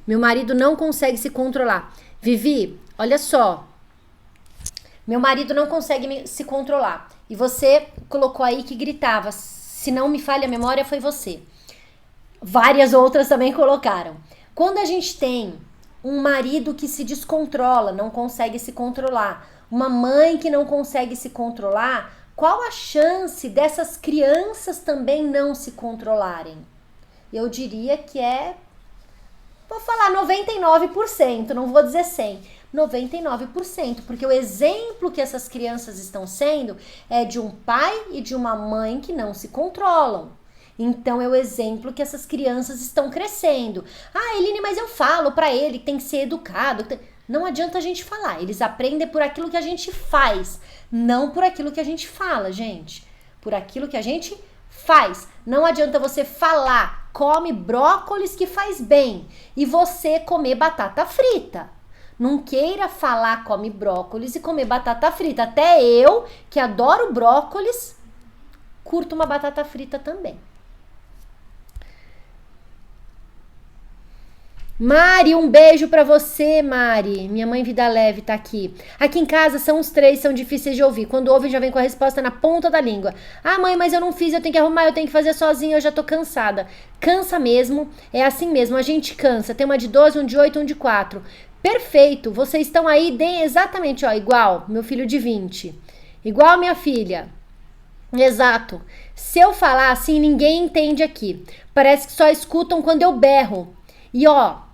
Meu marido não consegue se controlar. Vivi, olha só. Meu marido não consegue se controlar. E você colocou aí que gritava. Se não me falha a memória, foi você. Várias outras também colocaram. Quando a gente tem um marido que se descontrola, não consegue se controlar, uma mãe que não consegue se controlar, qual a chance dessas crianças também não se controlarem? Eu diria que vou falar 99%, não vou dizer 100%. 99%, porque o exemplo que essas crianças estão sendo é de um pai e de uma mãe que não se controlam. Então é o exemplo que essas crianças estão crescendo. Ah, Eline, mas eu falo pra ele que tem que ser educado. Não adianta a gente falar, eles aprendem por aquilo que a gente faz, não por aquilo que a gente fala, gente. Por aquilo que a gente faz. Não adianta você falar, come brócolis que faz bem, e você comer batata frita. Não queira falar, come brócolis e comer batata frita. Até eu, que adoro brócolis, curto uma batata frita também. Mari, um beijo pra você, Mari. Minha mãe Vida Leve tá aqui. Aqui em casa são os 3, são difíceis de ouvir. Quando ouvem já vem com a resposta na ponta da língua. Ah, mãe, mas eu não fiz, eu tenho que arrumar, eu tenho que fazer sozinha, eu já tô cansada. Cansa mesmo, é assim mesmo, a gente cansa. Tem uma de 12, um de 8, um de 4. Perfeito, vocês estão aí, deem exatamente, ó, igual meu filho de 20. Igual minha filha. Exato. Se eu falar assim, ninguém entende aqui. Parece que só escutam quando eu berro. E ó,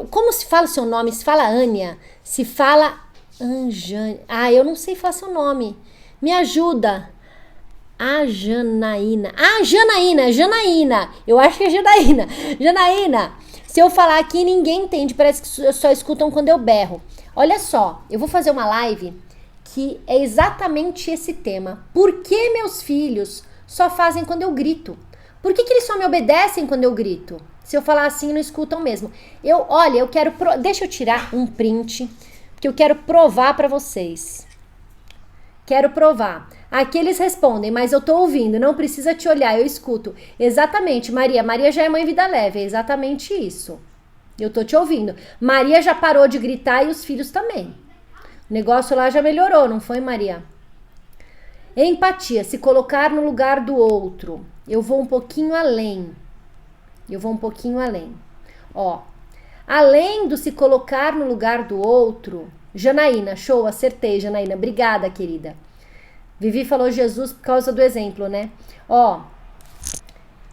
como se fala seu nome? Se fala Ania? Se fala Anjane? Ah, eu não sei falar seu nome. Me ajuda. Janaína. Janaína. Eu acho que é Janaína. Janaína, se eu falar aqui, ninguém entende. Parece que só escutam quando eu berro. Olha só, eu vou fazer uma live que é exatamente esse tema. Por que meus filhos só fazem quando eu grito? Por que eles só me obedecem quando eu grito? Se eu falar assim, não escutam mesmo. Eu quero... Deixa eu tirar um print, porque eu quero provar pra vocês. Quero provar. Aqui eles respondem, mas eu tô ouvindo, não precisa te olhar, eu escuto. Exatamente, Maria. Maria já é mãe Vida Leve, é exatamente isso. Eu tô te ouvindo. Maria já parou de gritar e os filhos também. O negócio lá já melhorou, não foi, Maria? Empatia, se colocar no lugar do outro. Eu vou um pouquinho além. Ó, além do se colocar no lugar do outro. Janaína, show, acertei, Janaína. Obrigada, querida. Vivi falou Jesus por causa do exemplo, né? Ó,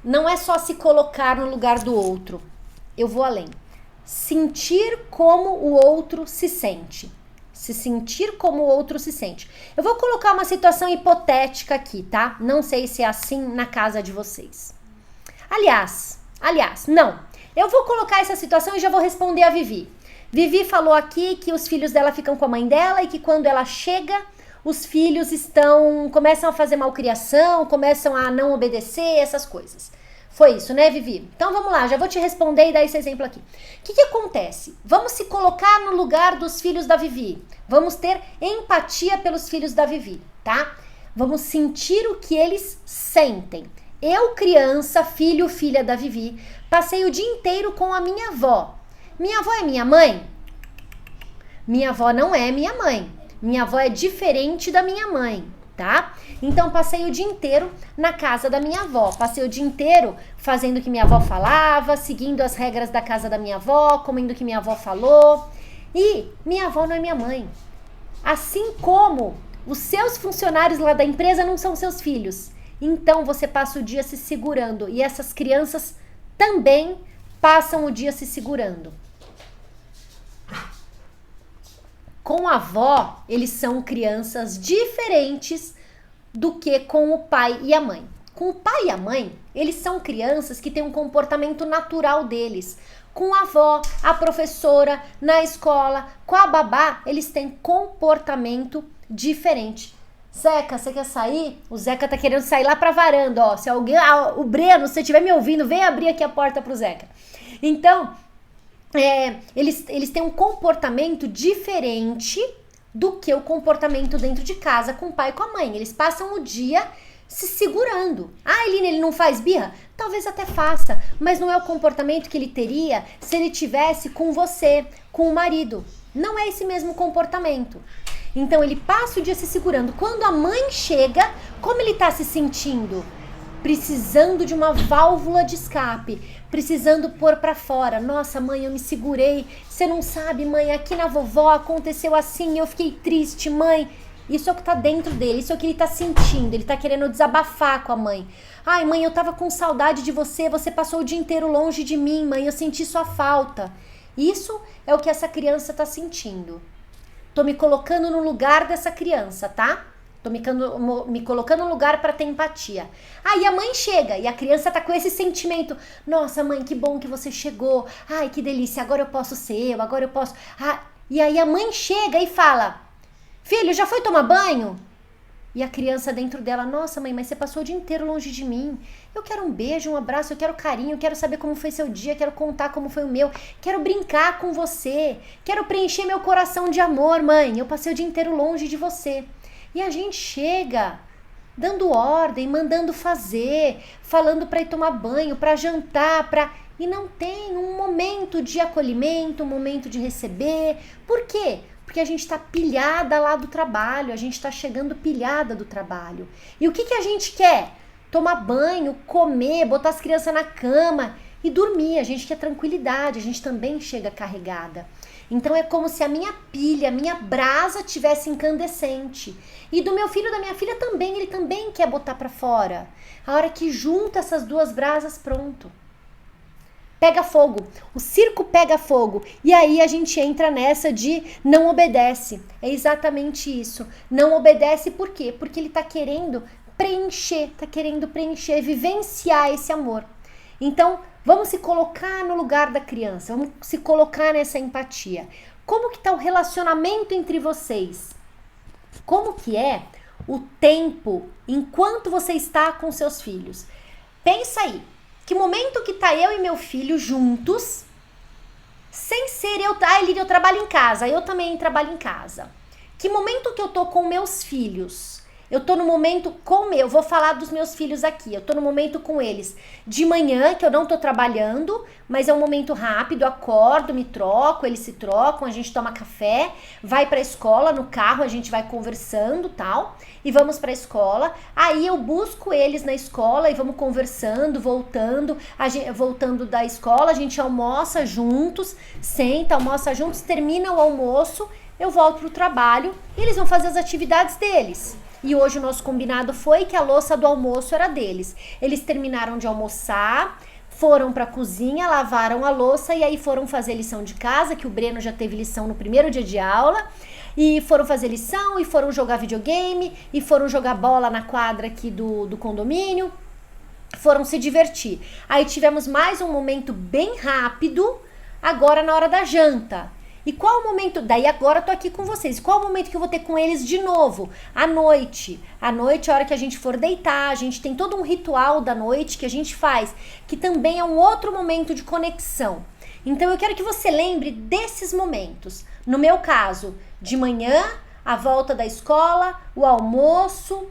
não é só se colocar no lugar do outro. Eu vou além. Sentir como o outro se sente. Se sentir como o outro se sente. Eu vou colocar uma situação hipotética aqui, tá? Não sei se é assim na casa de vocês. Aliás, não. Eu vou colocar essa situação e já vou responder a Vivi. Vivi falou aqui que os filhos dela ficam com a mãe dela e que quando ela chega, os filhos começam a fazer malcriação, começam a não obedecer, essas coisas. Foi isso, né, Vivi? Então vamos lá, já vou te responder e dar esse exemplo aqui. O que acontece? Vamos se colocar no lugar dos filhos da Vivi. Vamos ter empatia pelos filhos da Vivi, tá? Vamos sentir o que eles sentem. Eu, criança, filho, filha da Vivi, passei o dia inteiro com a minha avó. Minha avó é minha mãe? Minha avó não é minha mãe. Minha avó é diferente da minha mãe, tá? Então, passei o dia inteiro na casa da minha avó. Passei o dia inteiro fazendo o que minha avó falava, seguindo as regras da casa da minha avó, comendo o que minha avó falou. E minha avó não é minha mãe. Assim como os seus funcionários lá da empresa não são seus filhos. Então, você passa o dia se segurando. E essas crianças também passam o dia se segurando. Com a avó, eles são crianças diferentes do que com o pai e a mãe. Com o pai e a mãe, eles são crianças que têm um comportamento natural deles. Com a avó, a professora, na escola, com a babá, eles têm comportamento diferente. Zeca, você quer sair? O Zeca tá querendo sair lá pra varanda, ó. Se alguém, o Breno, se você estiver me ouvindo, vem abrir aqui a porta pro Zeca. Então, eles têm um comportamento diferente do que o comportamento dentro de casa com o pai e com a mãe. Eles passam o dia se segurando. Ah, Eline, ele não faz birra? Talvez até faça, mas não é o comportamento que ele teria se ele tivesse com você, com o marido. Não é esse mesmo comportamento. Então, ele passa o dia se segurando. Quando a mãe chega, como ele tá se sentindo? Precisando de uma válvula de escape, precisando pôr pra fora. Nossa, mãe, eu me segurei. Você não sabe, mãe, aqui na vovó aconteceu assim, eu fiquei triste, mãe. Isso é o que tá dentro dele, isso é o que ele tá sentindo. Ele tá querendo desabafar com a mãe. Ai, mãe, eu tava com saudade de você, você passou o dia inteiro longe de mim, mãe, eu senti sua falta. Isso é o que essa criança tá sentindo. Tô me colocando no lugar dessa criança, tá? Tô me colocando no lugar para ter empatia. Aí a mãe chega e a criança tá com esse sentimento. Nossa, mãe, que bom que você chegou. Ai, que delícia, agora eu posso ser eu, agora eu posso... E aí a mãe chega e fala, filho, já foi tomar banho? E a criança dentro dela, nossa mãe, mas você passou o dia inteiro longe de mim. Eu quero um beijo, um abraço, eu quero carinho, eu quero saber como foi seu dia, quero contar como foi o meu, quero brincar com você, quero preencher meu coração de amor, mãe. Eu passei o dia inteiro longe de você. E a gente chega dando ordem, mandando fazer, falando para ir tomar banho, para jantar, e não tem um momento de acolhimento, um momento de receber. Por quê? Porque a gente está pilhada lá do trabalho, a gente está chegando pilhada do trabalho. E o que a gente quer? Tomar banho, comer, botar as crianças na cama e dormir. A gente quer tranquilidade, a gente também chega carregada. Então é como se a minha pilha, a minha brasa tivesse incandescente. E do meu filho e da minha filha também, ele também quer botar para fora. A hora que junta essas duas brasas, pronto. Pega fogo, o circo pega fogo, e aí a gente entra nessa de não obedece, é exatamente isso, não obedece por quê? Porque ele tá querendo preencher, vivenciar esse amor. Então, vamos se colocar no lugar da criança, vamos se colocar nessa empatia. Como que tá o relacionamento entre vocês? Como que é o tempo enquanto você está com seus filhos? Pensa aí. Que momento que tá eu e meu filho juntos, sem ser eu trabalho em casa, eu também trabalho em casa. Que momento que eu tô com meus filhos? Eu tô no momento eu vou falar dos meus filhos aqui, eu tô no momento com eles de manhã, que eu não tô trabalhando, mas é um momento rápido, eu acordo, me troco, eles se trocam, a gente toma café, vai pra escola, no carro a gente vai conversando, tal, e vamos pra escola. Aí eu busco eles na escola e vamos conversando, voltando da escola, a gente almoça juntos, senta, almoça juntos, termina o almoço, eu volto pro trabalho e eles vão fazer as atividades deles. E hoje o nosso combinado foi que a louça do almoço era deles. Eles terminaram de almoçar, foram pra cozinha, lavaram a louça e aí foram fazer lição de casa, que o Breno já teve lição no primeiro dia de aula. E foram fazer lição, e foram jogar videogame, e foram jogar bola na quadra aqui do condomínio. Foram se divertir. Aí tivemos mais um momento bem rápido, agora na hora da janta. E qual o momento, daí agora eu tô aqui com vocês, qual o momento que eu vou ter com eles de novo? À noite, a hora que a gente for deitar, a gente tem todo um ritual da noite que a gente faz, que também é um outro momento de conexão. Então eu quero que você lembre desses momentos. No meu caso, de manhã, a volta da escola, o almoço,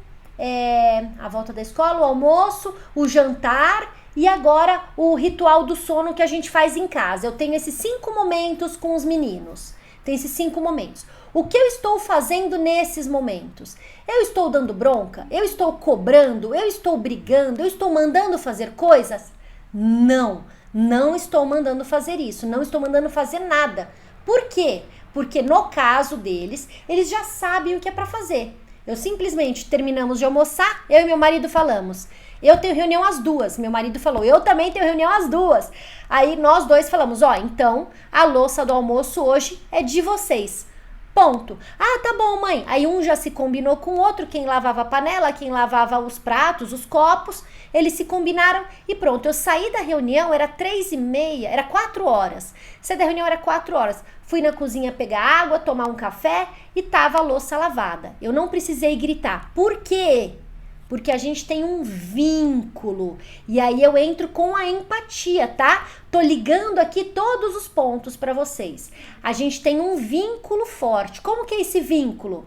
o jantar. E agora o ritual do sono que a gente faz em casa. Eu tenho esses 5 momentos com os meninos. Tem esses 5 momentos. O que eu estou fazendo nesses momentos? Eu estou dando bronca? Eu estou cobrando? Eu estou brigando? Eu estou mandando fazer coisas? Não estou mandando fazer isso. Não estou mandando fazer nada. Por quê? Porque no caso deles, eles já sabem o que é para fazer. Eu simplesmente terminamos de almoçar, eu e meu marido falamos... Eu tenho reunião às 2, meu marido falou, eu também tenho reunião às 2. Aí nós dois falamos, então a louça do almoço hoje é de vocês. Ponto. Ah, tá bom, mãe. Aí um já se combinou com o outro, quem lavava a panela, quem lavava os pratos, os copos, eles se combinaram e pronto. Eu saí da reunião, era 3h30, era 4 horas. Saí da reunião, era 4 horas. Fui na cozinha pegar água, tomar um café e tava a louça lavada. Eu não precisei gritar. Por quê? Porque a gente tem um vínculo. E aí eu entro com a empatia, tá? Tô ligando aqui todos os pontos para vocês. A gente tem um vínculo forte. Como que é esse vínculo?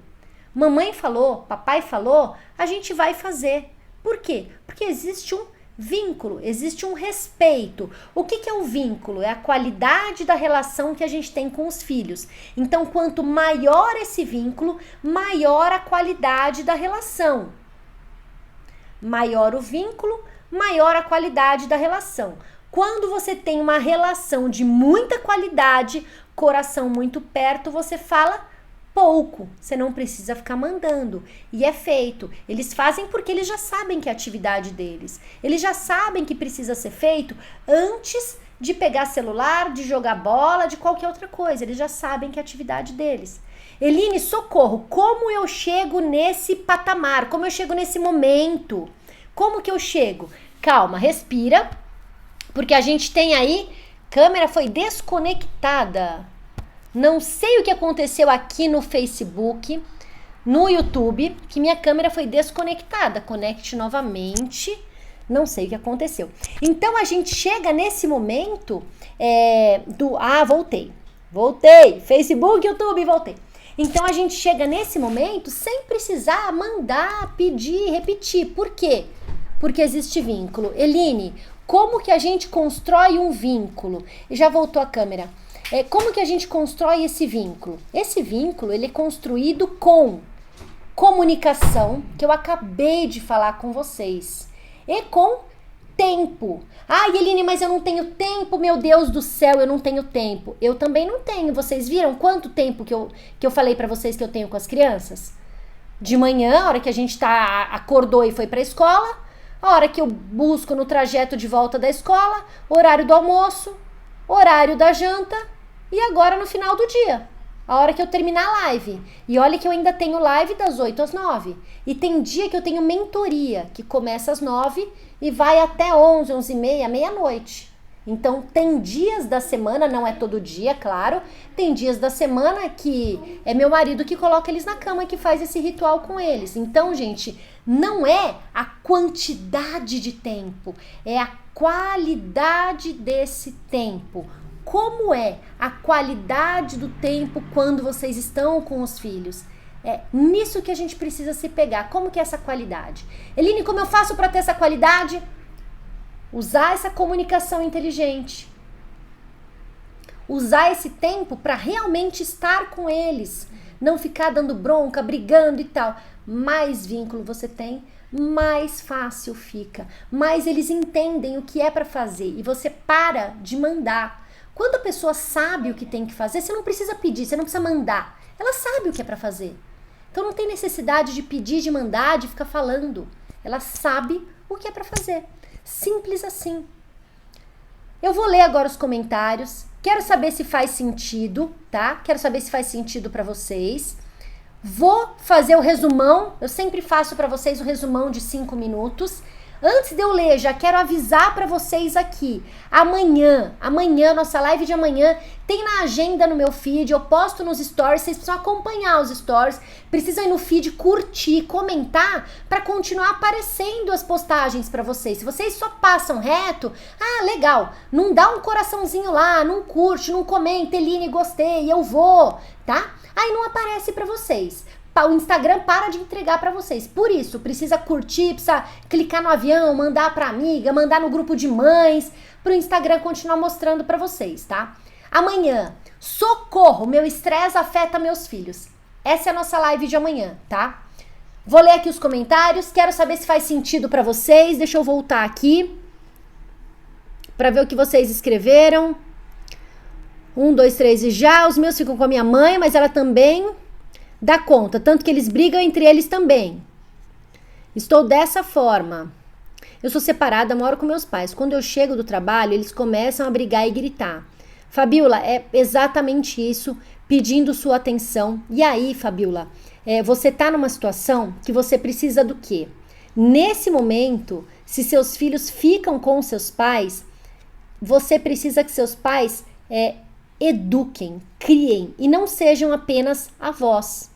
Mamãe falou, papai falou, a gente vai fazer. Por quê? Porque existe um vínculo, existe um respeito. O que é o vínculo? É a qualidade da relação que a gente tem com os filhos. Então, quanto maior esse vínculo, maior a qualidade da relação. Maior o vínculo, maior a qualidade da relação. Quando você tem uma relação de muita qualidade, coração muito perto, você fala pouco. Você não precisa ficar mandando. E é feito. Eles fazem porque eles já sabem que é a atividade deles. Eles já sabem que precisa ser feito antes de pegar celular, de jogar bola, de qualquer outra coisa. Eles já sabem que é a atividade deles. Eline, socorro, como eu chego nesse patamar? Como eu chego nesse momento? Como que eu chego? Calma, respira, porque a gente tem aí, câmera foi desconectada. Não sei o que aconteceu aqui no Facebook, no YouTube, que minha câmera foi desconectada. Conecte novamente. Não sei o que aconteceu. Então, a gente chega nesse momento voltei. Facebook, YouTube, voltei. Então, a gente chega nesse momento sem precisar mandar, pedir, repetir. Por quê? Porque existe vínculo. Eline, como que a gente constrói um vínculo? Já voltou a câmera. Como que a gente constrói esse vínculo? Esse vínculo, ele é construído com comunicação, que eu acabei de falar com vocês, e com tempo. Ai, Eline, mas eu não tenho tempo, meu Deus do céu, eu não tenho tempo. Eu também não tenho. Vocês viram quanto tempo que eu falei pra vocês que eu tenho com as crianças? De manhã, a hora que a gente acordou e foi pra escola, a hora que eu busco no trajeto de volta da escola, horário do almoço, horário da janta e agora no final do dia. A hora que eu terminar a live. E olha que eu ainda tenho live das 8 às 9. E tem dia que eu tenho mentoria, que começa às 9 e vai até 11, 11h30, meia-noite. Então, tem dias da semana, não é todo dia, claro, tem dias da semana que é meu marido que coloca eles na cama, que faz esse ritual com eles. Então, gente, não é a quantidade de tempo, é a qualidade desse tempo. Como é a qualidade do tempo quando vocês estão com os filhos? É nisso que a gente precisa se pegar. Como que é essa qualidade? Eline, como eu faço para ter essa qualidade? Usar essa comunicação inteligente. Usar esse tempo para realmente estar com eles. Não ficar dando bronca, brigando e tal. Mais vínculo você tem, mais fácil fica. Mais eles entendem o que é para fazer. E você para de mandar. Quando a pessoa sabe o que tem que fazer, você não precisa pedir, você não precisa mandar. Ela sabe o que é para fazer. Então não tem necessidade de pedir, de mandar, de ficar falando. Ela sabe o que é para fazer. Simples assim. Eu vou ler agora os comentários. Quero saber se faz sentido, tá? Quero saber se faz sentido para vocês. Vou fazer o resumão. Eu sempre faço para vocês o resumão de 5 minutos. Antes de eu ler, já quero avisar para vocês aqui. Amanhã, nossa live de amanhã, tem na agenda no meu feed, eu posto nos stories, vocês precisam acompanhar os stories, precisam ir no feed, curtir, comentar, para continuar aparecendo as postagens para vocês. Se vocês só passam reto, legal, não dá um coraçãozinho lá, não curte, não comenta, Eline, gostei, eu vou, tá? Aí não aparece para vocês. O Instagram para de entregar para vocês. Por isso, precisa curtir, precisa clicar no avião, mandar pra amiga, mandar no grupo de mães, pro Instagram continuar mostrando para vocês, tá? Amanhã, socorro, meu estresse afeta meus filhos. Essa é a nossa live de amanhã, tá? Vou ler aqui os comentários, quero saber se faz sentido para vocês. Deixa eu voltar aqui para ver o que vocês escreveram. 1, 2, 3 e já. Os meus ficam com a minha mãe, mas ela também dá conta, tanto que eles brigam entre eles também. Estou dessa forma. Eu sou separada, moro com meus pais. Quando eu chego do trabalho, eles começam a brigar e gritar. Fabiola, é exatamente isso, pedindo sua atenção. E aí, Fabiola, você tá numa situação que você precisa do quê? Nesse momento, se seus filhos ficam com seus pais, você precisa que seus pais eduquem, criem e não sejam apenas avós.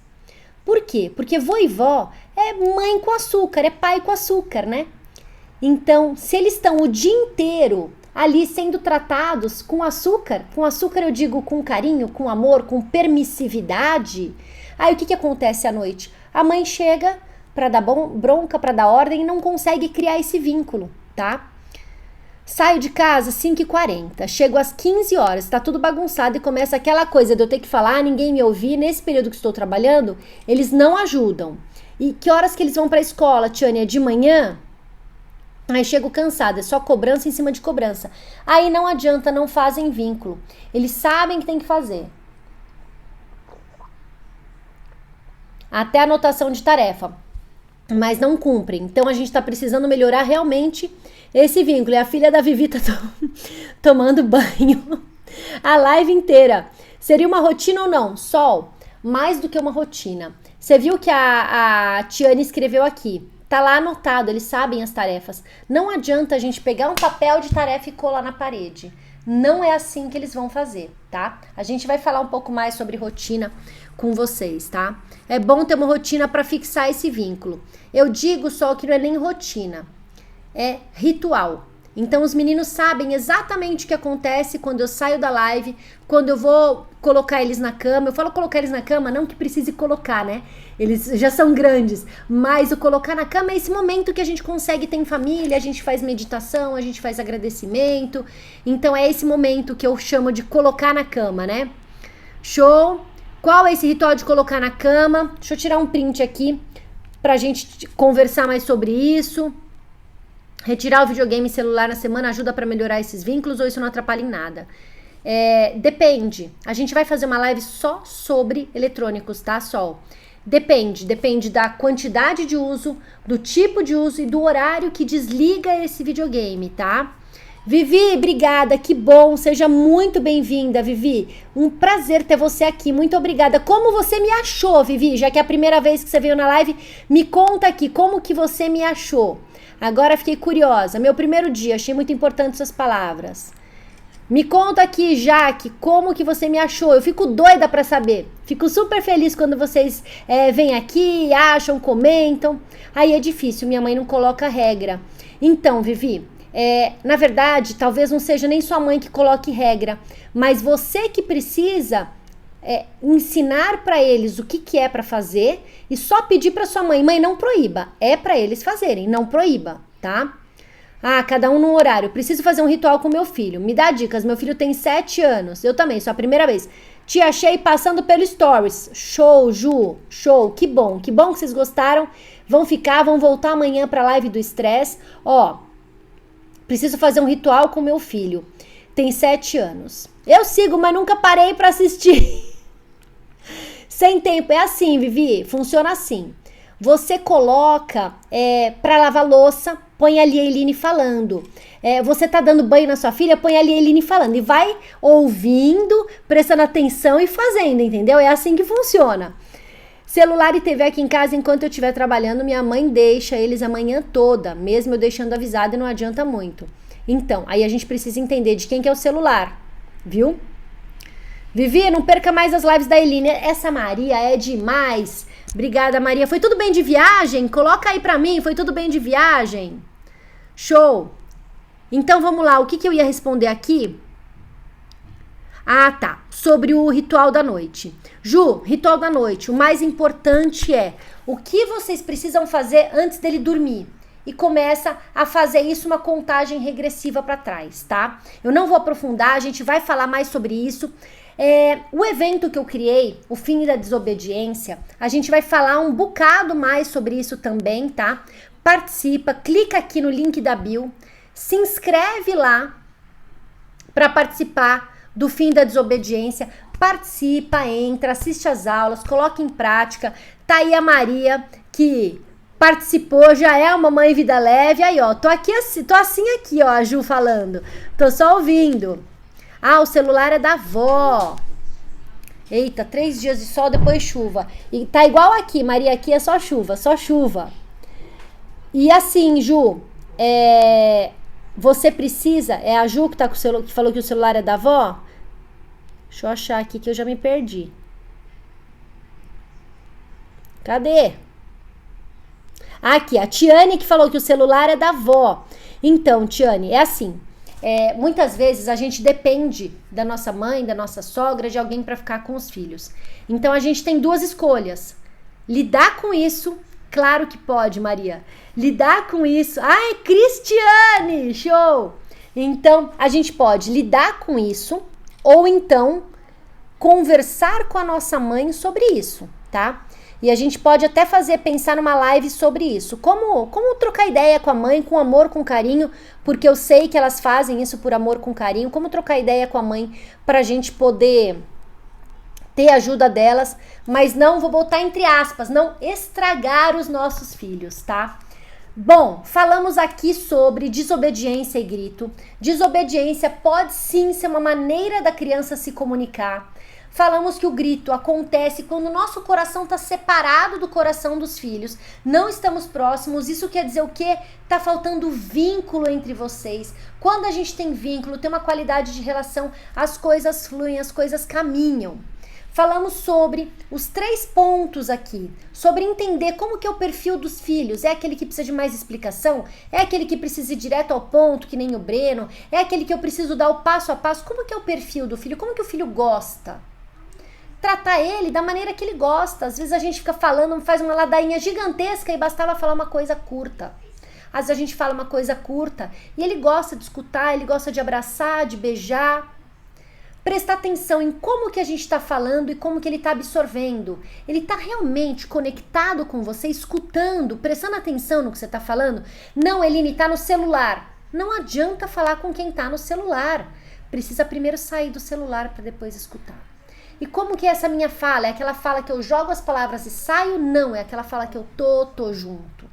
Por quê? Porque vô e vó é mãe com açúcar, é pai com açúcar, né? Então, se eles estão o dia inteiro ali sendo tratados com açúcar eu digo com carinho, com amor, com permissividade, aí o que acontece à noite? A mãe chega para dar bronca, para dar ordem e não consegue criar esse vínculo, tá? Saio de casa 5h40, chego às 15 horas, tá tudo bagunçado e começa aquela coisa de eu ter que falar, ninguém me ouvir. Nesse período que estou trabalhando, eles não ajudam. E que horas que eles vão pra escola, Tiane? É de manhã? Aí chego cansada, é só cobrança em cima de cobrança. Aí não adianta, não fazem vínculo. Eles sabem que tem que fazer. Até anotação de tarefa. Mas não cumprem. Então a gente tá precisando melhorar realmente esse vínculo. E a filha da Vivi tá tomando banho a live inteira. Seria uma rotina ou não? Sol, mais do que uma rotina. Você viu que a Tiane escreveu aqui. Tá lá anotado, eles sabem as tarefas. Não adianta a gente pegar um papel de tarefa e colar na parede. Não é assim que eles vão fazer, tá? A gente vai falar um pouco mais sobre rotina com vocês, tá? É bom ter uma rotina para fixar esse vínculo. Eu digo só que não é nem rotina, é ritual. Então os meninos sabem exatamente o que acontece quando eu saio da live, quando eu vou colocar eles na cama. Eu falo colocar eles na cama, não que precise colocar, né? Eles já são grandes, mas o colocar na cama é esse momento que a gente consegue ter em família, a gente faz meditação, a gente faz agradecimento. Então é esse momento que eu chamo de colocar na cama, né? Show? Qual é esse ritual de colocar na cama? Deixa eu tirar um print aqui pra gente conversar mais sobre isso. Retirar o videogame e celular na semana ajuda para melhorar esses vínculos ou isso não atrapalha em nada? Depende. A gente vai fazer uma live só sobre eletrônicos, tá, Sol? Depende da quantidade de uso, do tipo de uso e do horário que desliga esse videogame, tá? Vivi, obrigada, que bom, seja muito bem-vinda, Vivi. Um prazer ter você aqui, muito obrigada. Como você me achou, Vivi? Já que é a primeira vez que você veio na live, me conta aqui, como que você me achou? Agora fiquei curiosa. Meu primeiro dia, achei muito importante suas palavras. Me conta aqui, Jaque, como que você me achou? Eu fico doida pra saber. Fico super feliz quando vocês vêm aqui, acham, comentam. Aí é difícil, minha mãe não coloca regra. Então, Vivi, na verdade, talvez não seja nem sua mãe que coloque regra, mas você que precisa ensinar pra eles o que é pra fazer e só pedir pra sua mãe, não proíba, é pra eles fazerem, não proíba, tá? Cada um no horário, preciso fazer um ritual com meu filho, me dá dicas, meu filho tem 7 anos, eu também, sou a primeira vez, te achei passando pelo Stories, show, Ju, show, que bom que vocês gostaram, vão voltar amanhã pra live do estresse, preciso fazer um ritual com meu filho, tem 7 anos, eu sigo, mas nunca parei pra assistir. Sem tempo, é assim, Vivi, funciona assim. Você coloca pra lavar louça, põe ali a Eileen falando. Você tá dando banho na sua filha, põe ali a Eileen falando. E vai ouvindo, prestando atenção e fazendo, entendeu? É assim que funciona. Celular e TV aqui em casa, enquanto eu estiver trabalhando, minha mãe deixa eles a manhã toda, mesmo eu deixando avisado e não adianta muito. Então, aí a gente precisa entender de quem que é o celular, viu? Vivi, não perca mais as lives da Eileen. Essa Maria é demais. Obrigada, Maria. Foi tudo bem de viagem? Coloca aí pra mim. Foi tudo bem de viagem? Show. Então, vamos lá. O que eu ia responder aqui? Tá. Sobre o ritual da noite. Ju, ritual da noite. O mais importante é o que vocês precisam fazer antes dele dormir. E começa a fazer isso uma contagem regressiva pra trás, tá? Eu não vou aprofundar. A gente vai falar mais sobre isso. O evento que eu criei, o fim da desobediência, a gente vai falar um bocado mais sobre isso também, tá? Participa, clica aqui no link da bio, se inscreve lá para participar do fim da desobediência, participa, entra, assiste as aulas, coloca em prática. Tá aí a Maria que participou, já é uma mãe vida leve. Aí, ó, tô assim aqui, ó, a Ju falando, tô só ouvindo. O celular é da avó. Eita, 3 dias de sol, depois chuva. E tá igual aqui, Maria, aqui é só chuva, só chuva. E assim, Ju, você precisa, é a Ju que tá com o celular, que falou que o celular é da avó? Deixa eu achar aqui que eu já me perdi. Cadê? Aqui, a Tiane que falou que o celular é da avó. Então, Tiane, é assim. Muitas vezes a gente depende da nossa mãe, da nossa sogra, de alguém para ficar com os filhos. Então a gente tem 2 escolhas. Lidar com isso, claro que pode, Maria. Lidar com isso. Ai, Cristiane, show! Então a gente pode lidar com isso ou então conversar com a nossa mãe sobre isso, tá? E a gente pode até pensar numa live sobre isso. Como trocar ideia com a mãe, com amor, com carinho, porque eu sei que elas fazem isso por amor, com carinho. Como trocar ideia com a mãe pra gente poder ter ajuda delas, mas não, vou botar entre aspas, não estragar os nossos filhos, tá? Bom, falamos aqui sobre desobediência e grito. Desobediência pode sim ser uma maneira da criança se comunicar, Falamos que o grito acontece quando o nosso coração está separado do coração dos filhos. Não estamos próximos. Isso quer dizer o quê? Tá faltando vínculo entre vocês. Quando a gente tem vínculo, tem uma qualidade de relação, as coisas fluem, as coisas caminham. Falamos sobre os 3 pontos aqui, sobre entender como que é o perfil dos filhos. É aquele que precisa de mais explicação? É aquele que precisa ir direto ao ponto, que nem o Breno? É aquele que eu preciso dar o passo a passo? Como que é o perfil do filho? Como que o filho gosta? Tratar ele da maneira que ele gosta. Às vezes a gente fica falando, faz uma ladainha gigantesca e bastava falar uma coisa curta. Às vezes a gente fala uma coisa curta e ele gosta de escutar, ele gosta de abraçar, de beijar. Prestar atenção em como que a gente está falando e como que ele está absorvendo. Ele está realmente conectado com você, escutando, prestando atenção no que você está falando? Não, Eline, está no celular. Não adianta falar com quem está no celular. Precisa primeiro sair do celular para depois escutar. E como que é essa minha fala? É aquela fala que eu jogo as palavras e saio? Não, é aquela fala que eu tô junto.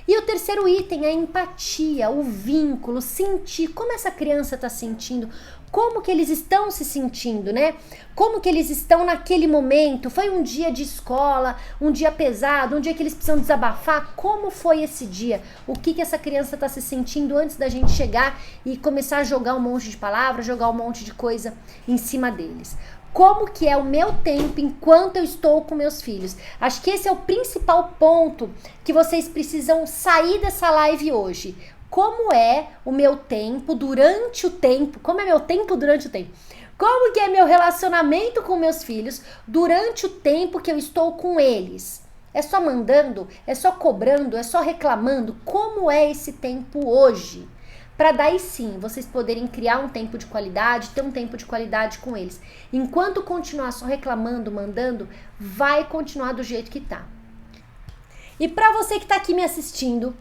E o terceiro item é a empatia, o vínculo, sentir como essa criança está sentindo, como que eles estão se sentindo, né? Como que eles estão naquele momento? Foi um dia de escola, um dia pesado, um dia que eles precisam desabafar? Como foi esse dia? O que que essa criança está se sentindo antes da gente chegar e começar a jogar um monte de palavras, jogar um monte de coisa em cima deles? Como que é o meu tempo enquanto eu estou com meus filhos? Acho que esse é o principal ponto que vocês precisam sair dessa live hoje. Como é o meu tempo durante o tempo? Como é meu tempo durante o tempo? Como que é meu relacionamento com meus filhos durante o tempo que eu estou com eles? É só mandando? É só cobrando? É só reclamando? Como é esse tempo hoje? Para daí sim, vocês poderem criar um tempo de qualidade, ter um tempo de qualidade com eles. Enquanto continuar só reclamando, mandando, vai continuar do jeito que tá. E para você que tá aqui me assistindo,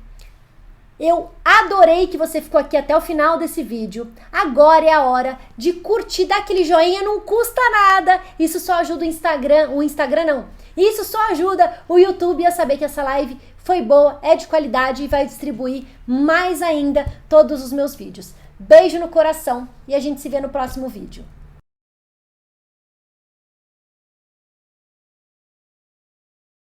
eu adorei que você ficou aqui até o final desse vídeo. Agora é a hora de curtir, dar aquele joinha, não custa nada. Isso só ajuda o Instagram não. Isso só ajuda o YouTube a saber que essa live foi boa, é de qualidade e vai distribuir mais ainda todos os meus vídeos. Beijo no coração e a gente se vê no próximo vídeo.